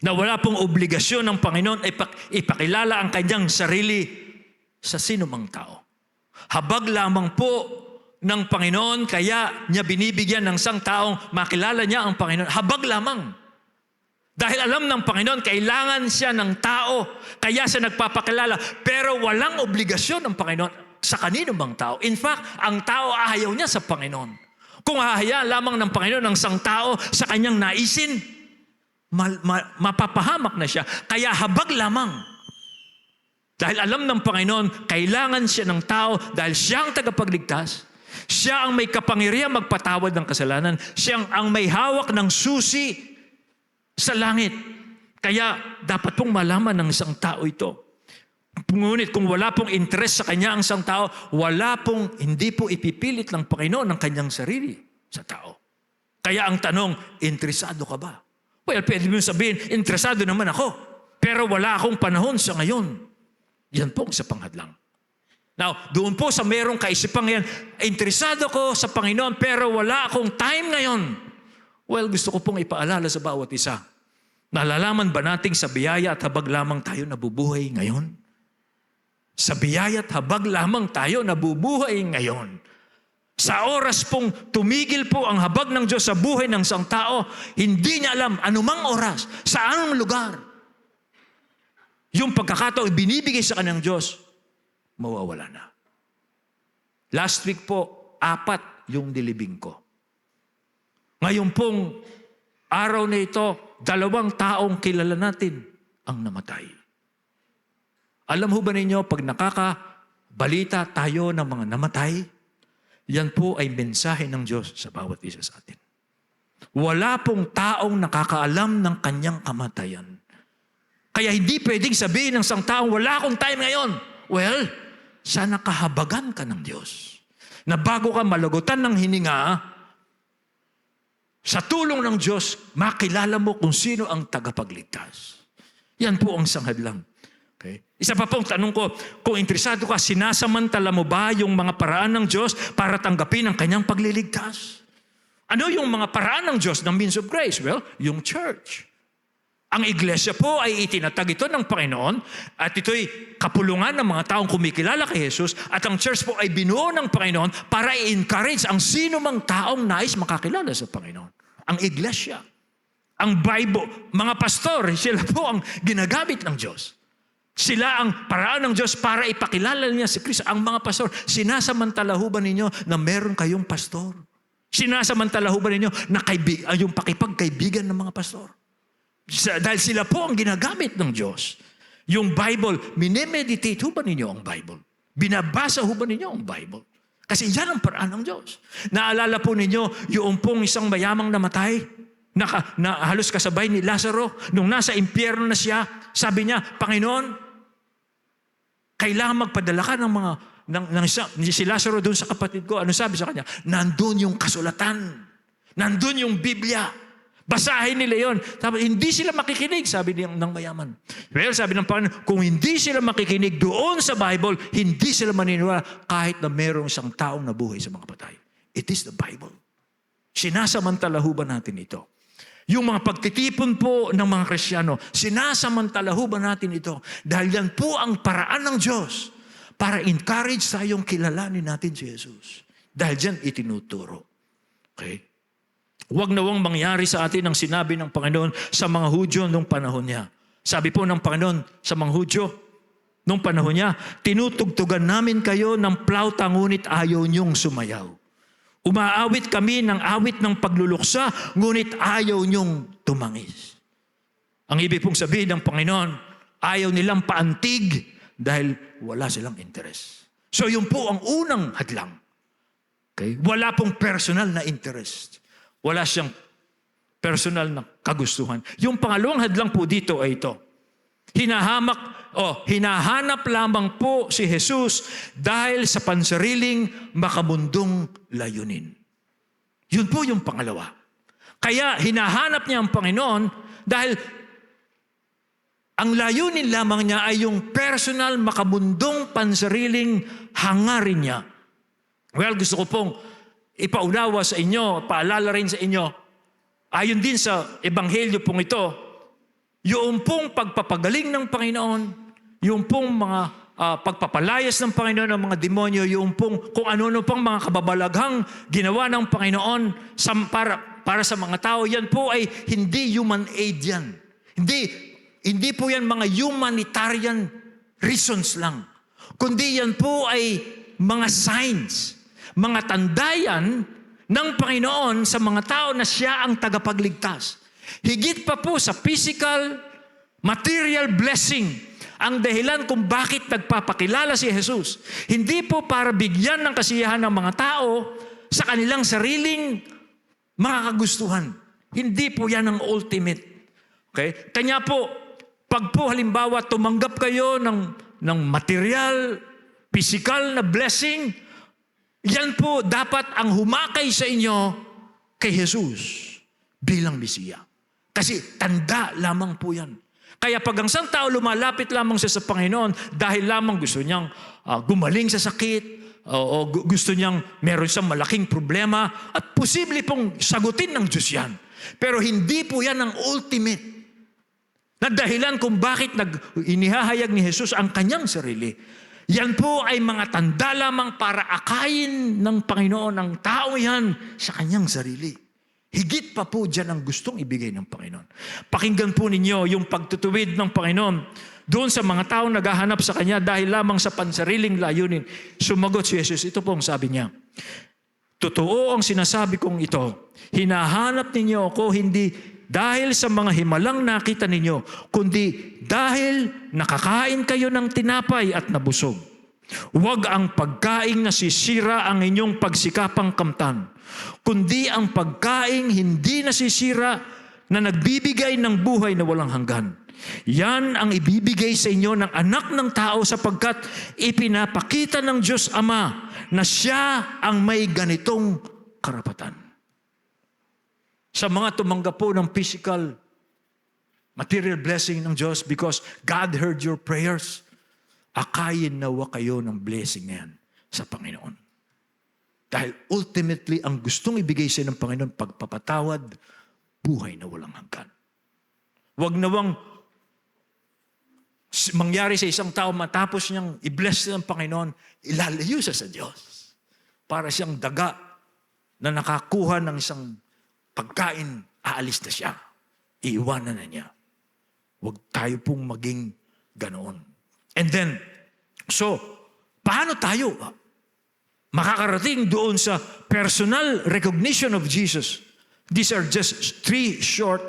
na wala pong obligasyon ng Panginoon ay ipakilala ang kanyang sarili sa sinumang tao. Habag lamang po ng Panginoon, kaya niya binibigyan ng isang taong makilala niya ang Panginoon. Habag lamang. Dahil alam ng Panginoon, kailangan siya ng tao, kaya siya nagpapakilala. Pero walang obligasyon ng Panginoon sa kanino bang tao. In fact, ang tao ayaw niya sa Panginoon. Kung hahayaan lamang ng Panginoon ang isang tao sa kanyang naisin, mapapahamak na siya. Kaya habag lamang. Dahil alam ng Panginoon, kailangan siya ng tao dahil siya ang tagapagligtas. Siya ang may kapangyarihan magpatawad ng kasalanan. Siya ang may hawak ng susi sa langit. Kaya dapat pong malaman ng isang tao ito. Ngunit kung wala pong interest sa kanya ang isang tao, hindi po ipipilit ng Panginoon ang kanyang sarili sa tao. Kaya ang tanong, interesado ka ba? Well, pwede mo sabihin, interesado naman ako, pero wala akong panahon sa ngayon. Yan po sa panghadlang. Now, doon po sa merong kaisipang yan, interesado ko sa Panginoon, pero wala akong time ngayon. Well, gusto ko pong ipaalala sa bawat isa. Nalalaman ba nating sa biyaya at habag lamang tayo nabubuhay ngayon? Sa biyaya at habag lamang tayo nabubuhay ngayon. Sa oras pong tumigil po ang habag ng Diyos sa buhay ng isang tao, hindi niya alam anumang oras, sa anong lugar. Yung pagkakataon binibigay sa kanyang Diyos, mawawala na. Last week po, 4 yung nilibing ko. Ngayon pong araw na ito, 2 taong kilala natin ang namatay. Alam ho ba ninyo, pag nakakabalita tayo ng mga namatay, yan po ay mensahe ng Diyos sa bawat isa sa atin. Wala pong taong nakakaalam ng kanyang kamatayan. Kaya hindi pwedeng sabihin ng isang taong, wala akong time ngayon. Well, sana kahabagan ka ng Diyos. Na bago ka malagutan ng hininga, Sa tulong ng Diyos, makilala mo kung sino ang tagapagligtas. Yan po ang sanghadlang. Okay? Isa pa pong tanong ko, kung interesado ka, sinasamantala mo ba yung mga paraan ng Diyos para tanggapin ang kanyang pagliligtas? Ano yung mga paraan ng Diyos ng means of grace? Well, yung church. Ang iglesia po ay itinatag ito ng Panginoon at ito'y kapulungan ng mga taong kumikilala kay Jesus at ang church po ay binuo ng Panginoon para i-encourage ang sino mang taong nais makakilala sa Panginoon. Ang iglesia, ang Bible, mga pastor, sila po ang ginagamit ng Diyos. Sila ang paraan ng Diyos para ipakilala niya si Kristo. Ang mga pastor, sinasamantala ho ba ninyo na meron kayong pastor? Sinasamantala ho ba ninyo na yung pakipagkaibigan ng mga pastor? Dahil sila po ang ginagamit ng Diyos. Yung Bible, minemeditate ho ba ninyo ang Bible? Binabasa ho ba ninyo ang Bible? Kasi yan ang paraan ng Diyos. Naalala po ninyo yung pong isang mayamang namatay na halos kasabay ni Lazaro. Nung nasa impyerno na siya, sabi niya, Panginoon, kailangan magpadala ka ng mga si Lazaro doon sa kapatid ko. Ano sabi sa kanya? Nandun yung kasulatan. Nandun yung Biblia. Basahin nila yon. Sabi, hindi sila makikinig, sabi ng mayaman. Well, sabi ng Panginoon, kung hindi sila makikinig doon sa Bible, hindi sila maniniwala kahit na mayroong isang taong nabuhay sa mga patay. It is the Bible. Sinasamantala ho ba natin ito? Yung mga pagtitipon po ng mga Kristiyano, sinasamantala ho ba natin ito? Dahil yan po ang paraan ng Diyos para encourage tayong kilalanin natin si Jesus. Dahil dyan itinuturo. Okay? Huwag nawang mangyari sa atin ang sinabi ng Panginoon sa mga Hudyo nung panahon niya. Sabi po ng Panginoon sa mga Hudyo nung panahon niya, tinutugtugan namin kayo ng plauta ngunit ayaw niyong sumayaw. Umaawit kami ng awit ng pagluluksa ngunit ayaw niyong tumangis. Ang ibig pong sabihin ng Panginoon, ayaw nilang paantig dahil wala silang interes. So yun po ang unang hadlang. Okay? Wala pong personal na interest. Wala siyang personal na kagustuhan. Yung pangalawang hadlang po dito ay ito. Hinahanap lamang po si Jesus dahil sa pansariling makamundong layunin. Yun po yung pangalawa. Kaya hinahanap niya ang Panginoon dahil ang layunin lamang niya ay yung personal makamundong pansariling hangarin niya. Well, gusto ko pong ipaunawa sa inyo, paalala rin sa inyo, ayon din sa ebanghelyo pong ito, yung pong pagpapagaling ng Panginoon, yung pong mga pagpapalayas ng Panginoon ng mga demonyo, yung pong kung ano-ano pang mga kababalaghang ginawa ng Panginoon para sa mga tao, yan po ay hindi human aid yan. Hindi po yan mga humanitarian reasons lang. Kundi yan po ay mga signs. Mga tandayan ng Panginoon sa mga tao na siya ang tagapagligtas. Higit pa po sa physical, material blessing, ang dahilan kung bakit nagpapakilala si Jesus. Hindi po para bigyan ng kasiyahan ng mga tao sa kanilang sariling mga kagustuhan. Hindi po yan ang ultimate. Okay? Kanya po, pag po halimbawa tumanggap kayo ng material, physical na blessing, yan po dapat ang humakay sa inyo kay Jesus bilang Mesiya. Kasi tanda lamang po yan. Kaya pag ang isang tao lumalapit lamang siya sa Panginoon dahil lamang gusto niyang gumaling sa sakit o gusto niyang meron siyang malaking problema at posible pong sagutin ng Diyos yan. Pero hindi po yan ang ultimate na dahilan kung bakit inihahayag ni Jesus ang kanyang sarili. Yan po ay mga tanda lamang para akayin ng Panginoon ang tao yan sa kanyang sarili. Higit pa po dyan ang gustong ibigay ng Panginoon. Pakinggan po ninyo yung pagtutuwid ng Panginoon doon sa mga taong naghahanap sa Kanya dahil lamang sa pansariling layunin. Sumagot si Jesus, ito po ang sabi niya, totoo ang sinasabi kong ito, hinahanap ninyo ako hindi dahil sa mga himalang nakita ninyo, kundi dahil nakakain kayo ng tinapay at nabusog. Huwag ang pagkaing nasisira ang inyong pagsikapang kamtan, kundi ang pagkaing hindi nasisira na nagbibigay ng buhay na walang hanggan. Yan ang ibibigay sa inyo ng anak ng tao sapagkat ipinapakita ng Diyos Ama na siya ang may ganitong karapatan. sa mga tumanggap po ng physical, material blessing ng Diyos because God heard your prayers, akayin nawa kayo ng blessing na yan sa Panginoon. Dahil ultimately, ang gustong ibigay sa ng Panginoon, pagpapatawad, buhay na walang hanggan. Huwag nawang mangyari sa isang tao matapos niyang i-bless ng Panginoon, ilalayo siya sa Diyos. Para siyang daga na nakakuha ng isang pagkain, aalis na siya. Iiwanan na niya. Huwag tayo pong maging ganoon. And then, so, paano tayo makakarating doon sa personal recognition of Jesus? These are just 3 short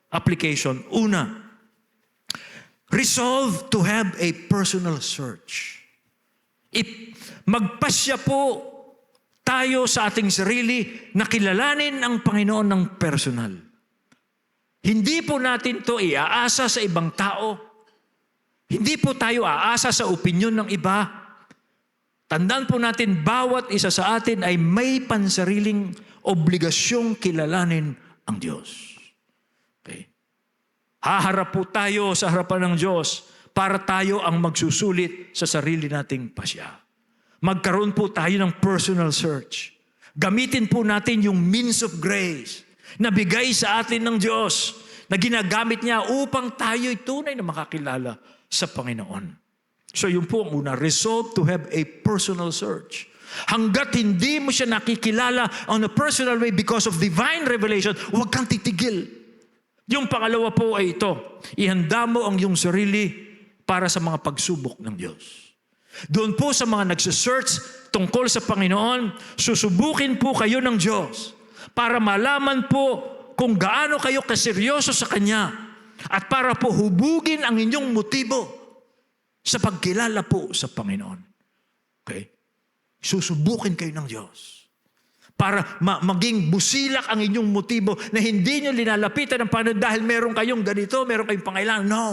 application. Una, resolve to have a personal search. Magpasya po tayo sa ating sarili na kilalanin ang Panginoon ng personal. Hindi po natin to iaasa sa ibang tao. Hindi po tayo aasa sa opinyon ng iba. Tandaan po natin, bawat isa sa atin ay may pansariling obligasyong kilalanin ang Diyos. Okay? Haharap po tayo sa harapan ng Diyos para tayo ang magsusulit sa sarili nating pasya. Magkaroon po tayo ng personal search. Gamitin po natin yung means of grace na bigay sa atin ng Diyos, na ginagamit niya upang tayo'y tunay na makakilala sa Panginoon. So yun po ang una, resolve to have a personal search. Hanggat hindi mo siya nakikilala on a personal way because of divine revelation, huwag kang titigil. Yung pangalawa po ay ito, ihanda mo ang iyong sarili para sa mga pagsubok ng Diyos. Doon po sa mga nagsisearch tungkol sa Panginoon, susubukin po kayo ng Diyos para malaman po kung gaano kayo kaseryoso sa Kanya at para po hubugin ang inyong motibo sa pagkilala po sa Panginoon. Okay? Susubukin kayo ng Diyos para maging busilak ang inyong motibo na hindi nyo linalapitan ng Panginoon dahil meron kayong ganito, meron kayong pangailangan. No.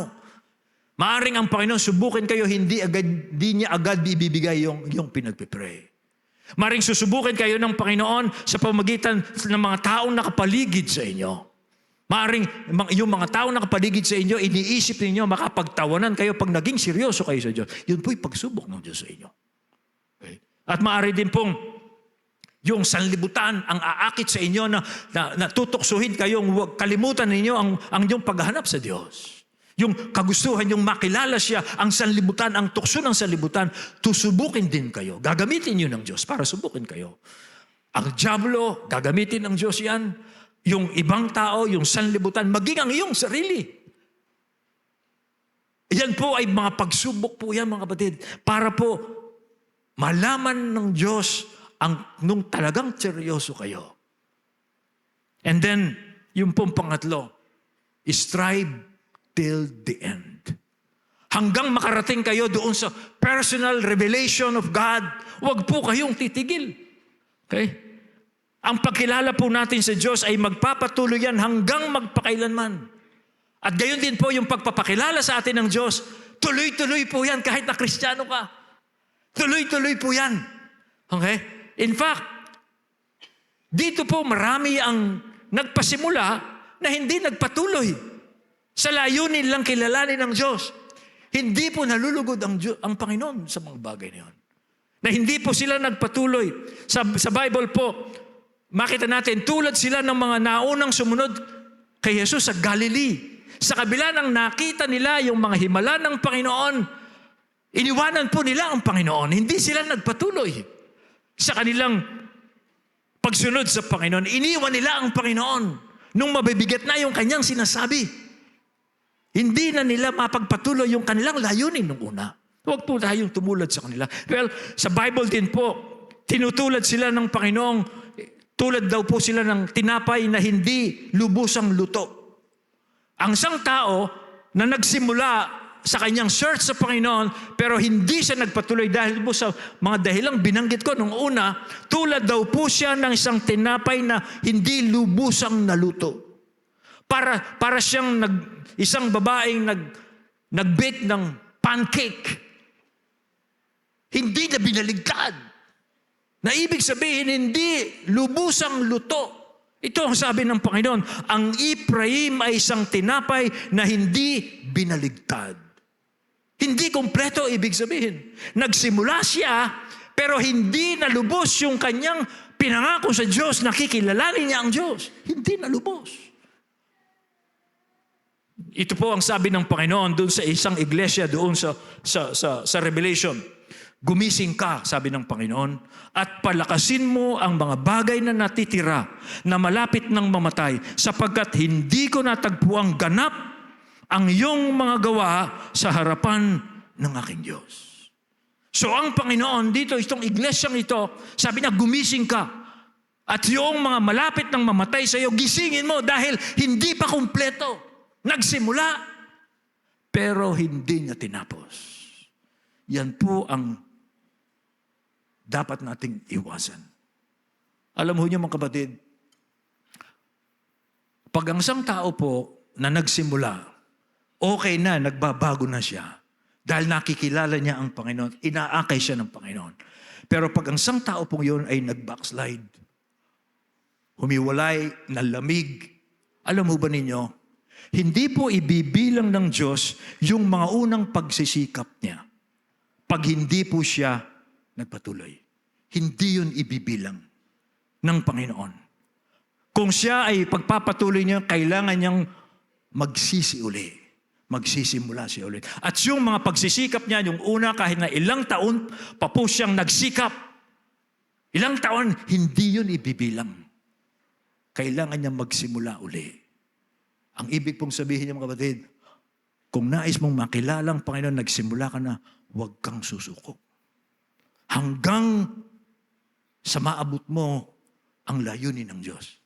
Maaring ang Panginoon subukin kayo, hindi niya agad bibigay yung pinagpipray. Maring susubukin kayo ng Panginoon sa pamagitan ng mga taong nakapaligid sa inyo. Maring yung mga taong nakapaligid sa inyo, iniisip ninyo, makapagtawanan kayo pag naging seryoso kayo sa Diyos. Yun po'y pagsubok ng Diyos sa inyo. Okay? At maaari din pong yung sanlibutan ang aakit sa inyo na tutuksuhin kayong kalimutan ninyo ang yung paghahanap sa Diyos. Yung kagustuhan, yung makilala siya, ang sanlibutan, ang tukso ng sanlibutan, tusubukin din kayo. Gagamitin yun ng Diyos para subukin kayo. Ang dyablo, gagamitin ng Diyos yan. Yung ibang tao, yung sanlibutan, maging ang iyong sarili. Yan po ay mga pagsubok po yan, mga kapatid, para po malaman ng Diyos nung talagang seryoso kayo. And then, yung pong pangatlo, strive till the end. Hanggang makarating kayo doon sa personal revelation of God, huwag po kayong titigil. Okay? Ang pagkilala po natin sa Diyos ay magpapatuloy yan hanggang magpakailanman. At gayon din po yung pagpapakilala sa atin ng Diyos, tuloy-tuloy po yan kahit na Kristiyano ka. Tuloy-tuloy po yan. Okay? In fact, dito po marami ang nagpasimula na hindi nagpatuloy. Sa layunin lang kilalanin ng Diyos. Hindi po nalulugod ang Panginoon sa mga bagay na yun. Na hindi po sila nagpatuloy. Sa Bible po, makita natin, tulad sila ng mga naunang sumunod kay Jesus sa Galilee. Sa kabila ng nakita nila yung mga himala ng Panginoon, iniwanan po nila ang Panginoon. Hindi sila nagpatuloy sa kanilang pagsunod sa Panginoon. Iniwan nila ang Panginoon nung mabibigat na yung kanyang sinasabi. Hindi na nila mapagpatuloy yung kanilang layunin nung una. Huwag po tayong tumulad sa kanila. Well, sa Bible din po, tinutulad sila ng Panginoong, tulad daw po sila ng tinapay na hindi lubusang luto. Ang isang tao na nagsimula sa kanyang search sa Panginoon, pero hindi siya nagpatuloy dahil po sa mga dahilang binanggit ko nung una, tulad daw po siya ng isang tinapay na hindi lubusang naluto. Para siyang isang babaeng nag-bake ng pancake. Hindi na binaligtad. Na ibig sabihin, hindi lubusang luto. Ito ang sabi ng Panginoon, ang Ephraim ay isang tinapay na hindi binaligtad. Hindi kompleto ibig sabihin. Nagsimula siya, pero hindi nalubos yung kanyang pinangako sa Diyos, nakikilalanin niya ang Diyos. Hindi nalubos. Ito po ang sabi ng Panginoon doon sa isang iglesia doon sa Revelation. Gumising ka, sabi ng Panginoon, at palakasin mo ang mga bagay na natitira na malapit ng mamatay, sapagkat hindi ko natagpuang ganap ang iyong mga gawa sa harapan ng aking Diyos. So ang Panginoon dito, itong iglesyang ito, sabi niya, gumising ka. At yung mga malapit ng mamatay sa iyo, gisingin mo dahil hindi pa kumpleto. Nagsimula, pero hindi niya tinapos. Yan po ang dapat nating iwasan. Alam mo niyo mga kapatid, pag ang isang tao po na nagsimula, okay na, nagbabago na siya. Dahil nakikilala niya ang Panginoon, inaakay siya ng Panginoon. Pero pag ang isang tao po yun ay nag-backslide, humiwalay, nalamig, alam mo ba ninyo, hindi po ibibilang ng Diyos yung mga unang pagsisikap niya. Pag hindi po siya nagpatuloy. Hindi yun ibibilang ng Panginoon. Kung siya ay pagpapatuloy niya, kailangan niyang magsisi uli. Magsisimula siya ulit. At yung mga pagsisikap niya, yung una kahit na ilang taon, pa po siyang nagsikap. Ilang taon, hindi yun ibibilang. Kailangan niyang magsimula uli. Ang ibig pong sabihin niya mga kapatid, kung nais mong makilala ang Panginoon, nagsimula ka na, huwag kang susuko. Hanggang sa maabot mo ang layunin ng Diyos.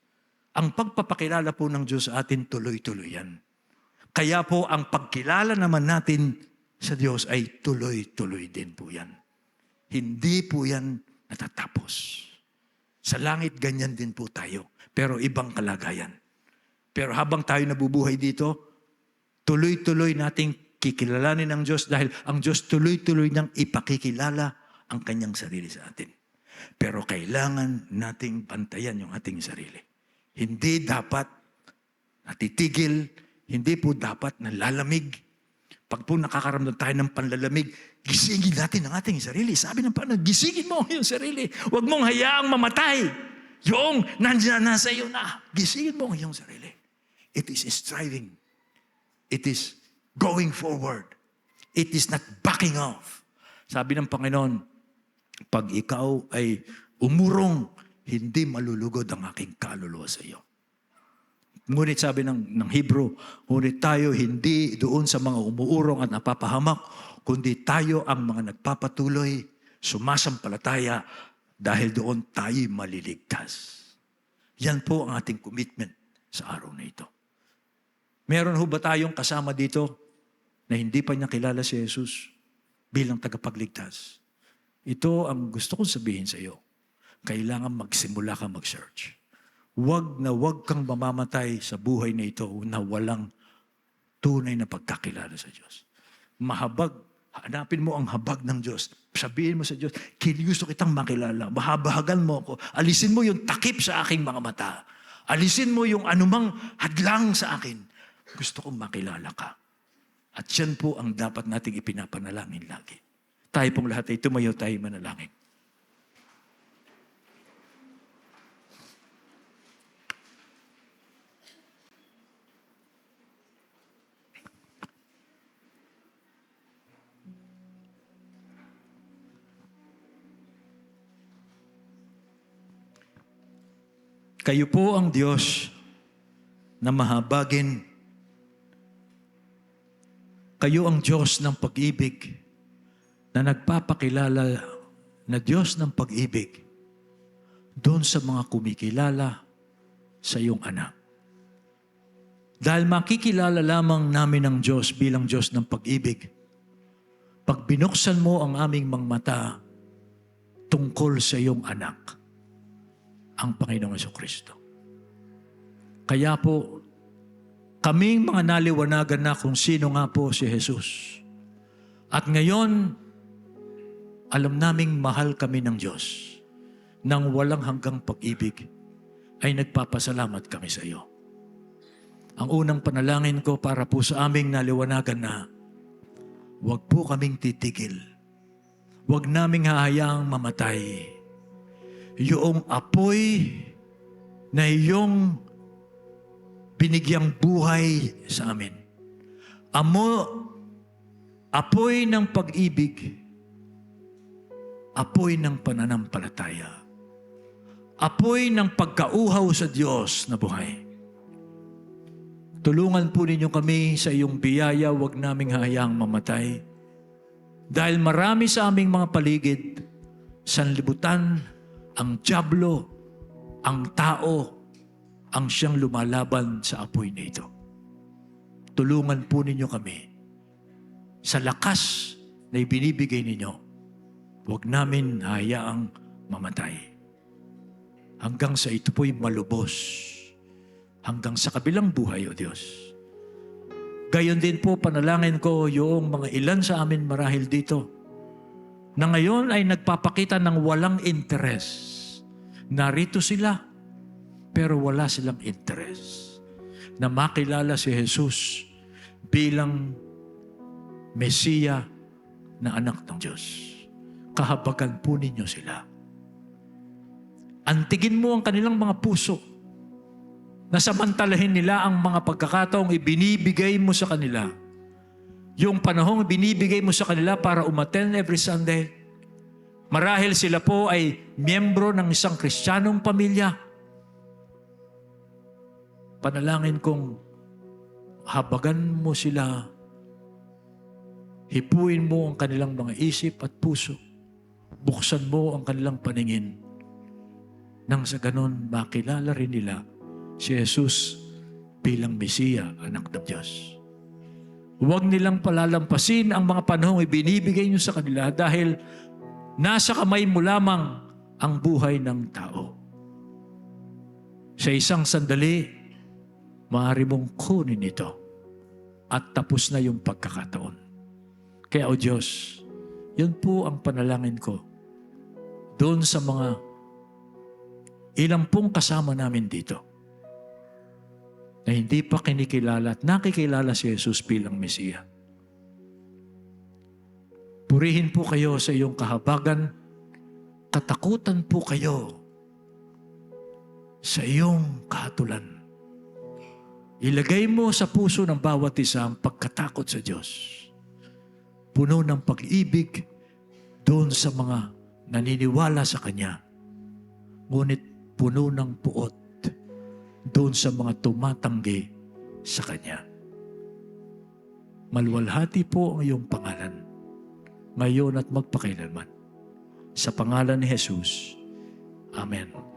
Ang pagpapakilala po ng Diyos sa atin, tuloy-tuloy yan. Kaya po ang pagkilala naman natin sa Diyos ay tuloy-tuloy din po yan. Hindi po yan natatapos. Sa langit, ganyan din po tayo. Pero ibang kalagayan. Pero habang tayo nabubuhay dito, tuloy-tuloy nating kikilalanin ng Diyos dahil ang Diyos tuloy-tuloy niyang ipakikilala ang kanyang sarili sa atin. Pero kailangan nating bantayan yung ating sarili. Hindi dapat natitigil, hindi po dapat nalalamig. Pag po nakakaramdam tayo ng panlalamig, gisingin natin ang ating sarili. Sabi ng Panginoon, gisingin mo yung sarili. Huwag mong hayaang mamatay. Yung nandiyan na sa iyo na, gisingin mo yung sarili. It is striving. It is going forward. It is not backing off. Sabi ng Panginoon, pag ikaw ay umurong, hindi malulugod ang aking kaluluwa sa iyo. Ngunit sabi ng Hebrew, ngunit tayo hindi doon sa mga umuurong at napapahamak, kundi tayo ang mga nagpapatuloy, sumasampalataya, dahil doon tayo maliligtas. Yan po ang ating commitment sa araw na ito. Meron ho ba tayong kasama dito na hindi pa niya kilala si Jesus bilang tagapagligtas? Ito ang gusto kong sabihin sa iyo. Kailangan magsimula ka mag-search. Huwag kang mamamatay sa buhay na ito na walang tunay na pagkakilala sa Diyos. Mahabag, hanapin mo ang habag ng Diyos. Sabihin mo sa Diyos, gusto kitang makilala. Mahabahagan mo ako. Alisin mo yung takip sa aking mga mata. Alisin mo yung anumang hadlang sa akin. Gusto kong makilala ka. At yan po ang dapat nating ipinapanalangin lagi. Tayo pong lahat ay tumayo, tayo manalangin. Kayo po ang Diyos na mahabagin. Kayo ang Diyos ng pag-ibig na nagpapakilala na Diyos ng pag-ibig doon sa mga kumikilala sa iyong anak. Dahil makikilala lamang namin ang Diyos bilang Diyos ng pag-ibig, pag binuksan mo ang aming mga mata tungkol sa iyong anak, ang Panginoong Jesucristo. Kaya po, kaming mga naliwanagan na kung sino nga po si Jesus. At ngayon, alam naming mahal kami ng Diyos ng walang hanggang pag-ibig. ay nagpapasalamat kami sa iyo. Ang unang panalangin ko para po sa aming naliwanagan na huwag po kaming titigil. Huwag naming hahayaang mamatay. Yung apoy na iyong binigyang buhay sa amin. Apoy ng pag-ibig, apoy ng pananampalataya, apoy ng pagkauhaw sa Diyos na buhay. Tulungan po ninyo kami sa iyong biyaya, huwag naming hahayaang mamatay. Dahil marami sa aming mga paligid, sanlibutan, ang dyablo, ang tao, ang siyang lumalaban sa apoy na ito. Tulungan po ninyo kami sa lakas na ibinibigay ninyo. Huwag namin hayaang mamatay. Hanggang sa ito po'y malubos. Hanggang sa kabilang buhay, O Diyos. Gayon din po, panalangin ko yung mga ilan sa amin marahil dito na ngayon ay nagpapakita ng walang interes. Narito sila, pero wala silang interes na makilala si Jesus bilang Mesiya na anak ng Diyos. Kahabagan po ninyo sila. Antigin mo ang kanilang mga puso na samantalahin nila ang mga pagkakataong ibinibigay mo sa kanila. Yung panahong ibinibigay mo sa kanila para umattend every Sunday. Marahil sila po ay miyembro ng isang Kristiyanong pamilya. Panalangin kong habagan mo sila, hipuin mo ang kanilang mga isip at puso, buksan mo ang kanilang paningin, nang sa ganon makilala rin nila si Jesus bilang Mesiya, anak ng Diyos. Huwag nilang palalampasin ang mga panahong ibinibigay niyo sa kanila dahil nasa kamay mo lamang ang buhay ng tao. Sa isang sandali, maaari mong kunin ito at tapos na yung pagkakataon. Kaya, O Diyos, yun po ang panalangin ko doon sa mga ilang pong kasama namin dito na hindi pa kinikilala at nakikilala si Jesus bilang Mesiya. Purihin po kayo sa iyong kahabagan, katakutan po kayo sa iyong kahatulan. Ilagay mo sa puso ng bawat isa ang pagkatakot sa Diyos. Puno ng pag-ibig doon sa mga naniniwala sa Kanya. Ngunit puno ng puot doon sa mga tumatanggi sa Kanya. Maluwalhati po ang iyong pangalan, ngayon at magpakailanman. Sa pangalan ni Jesus. Amen.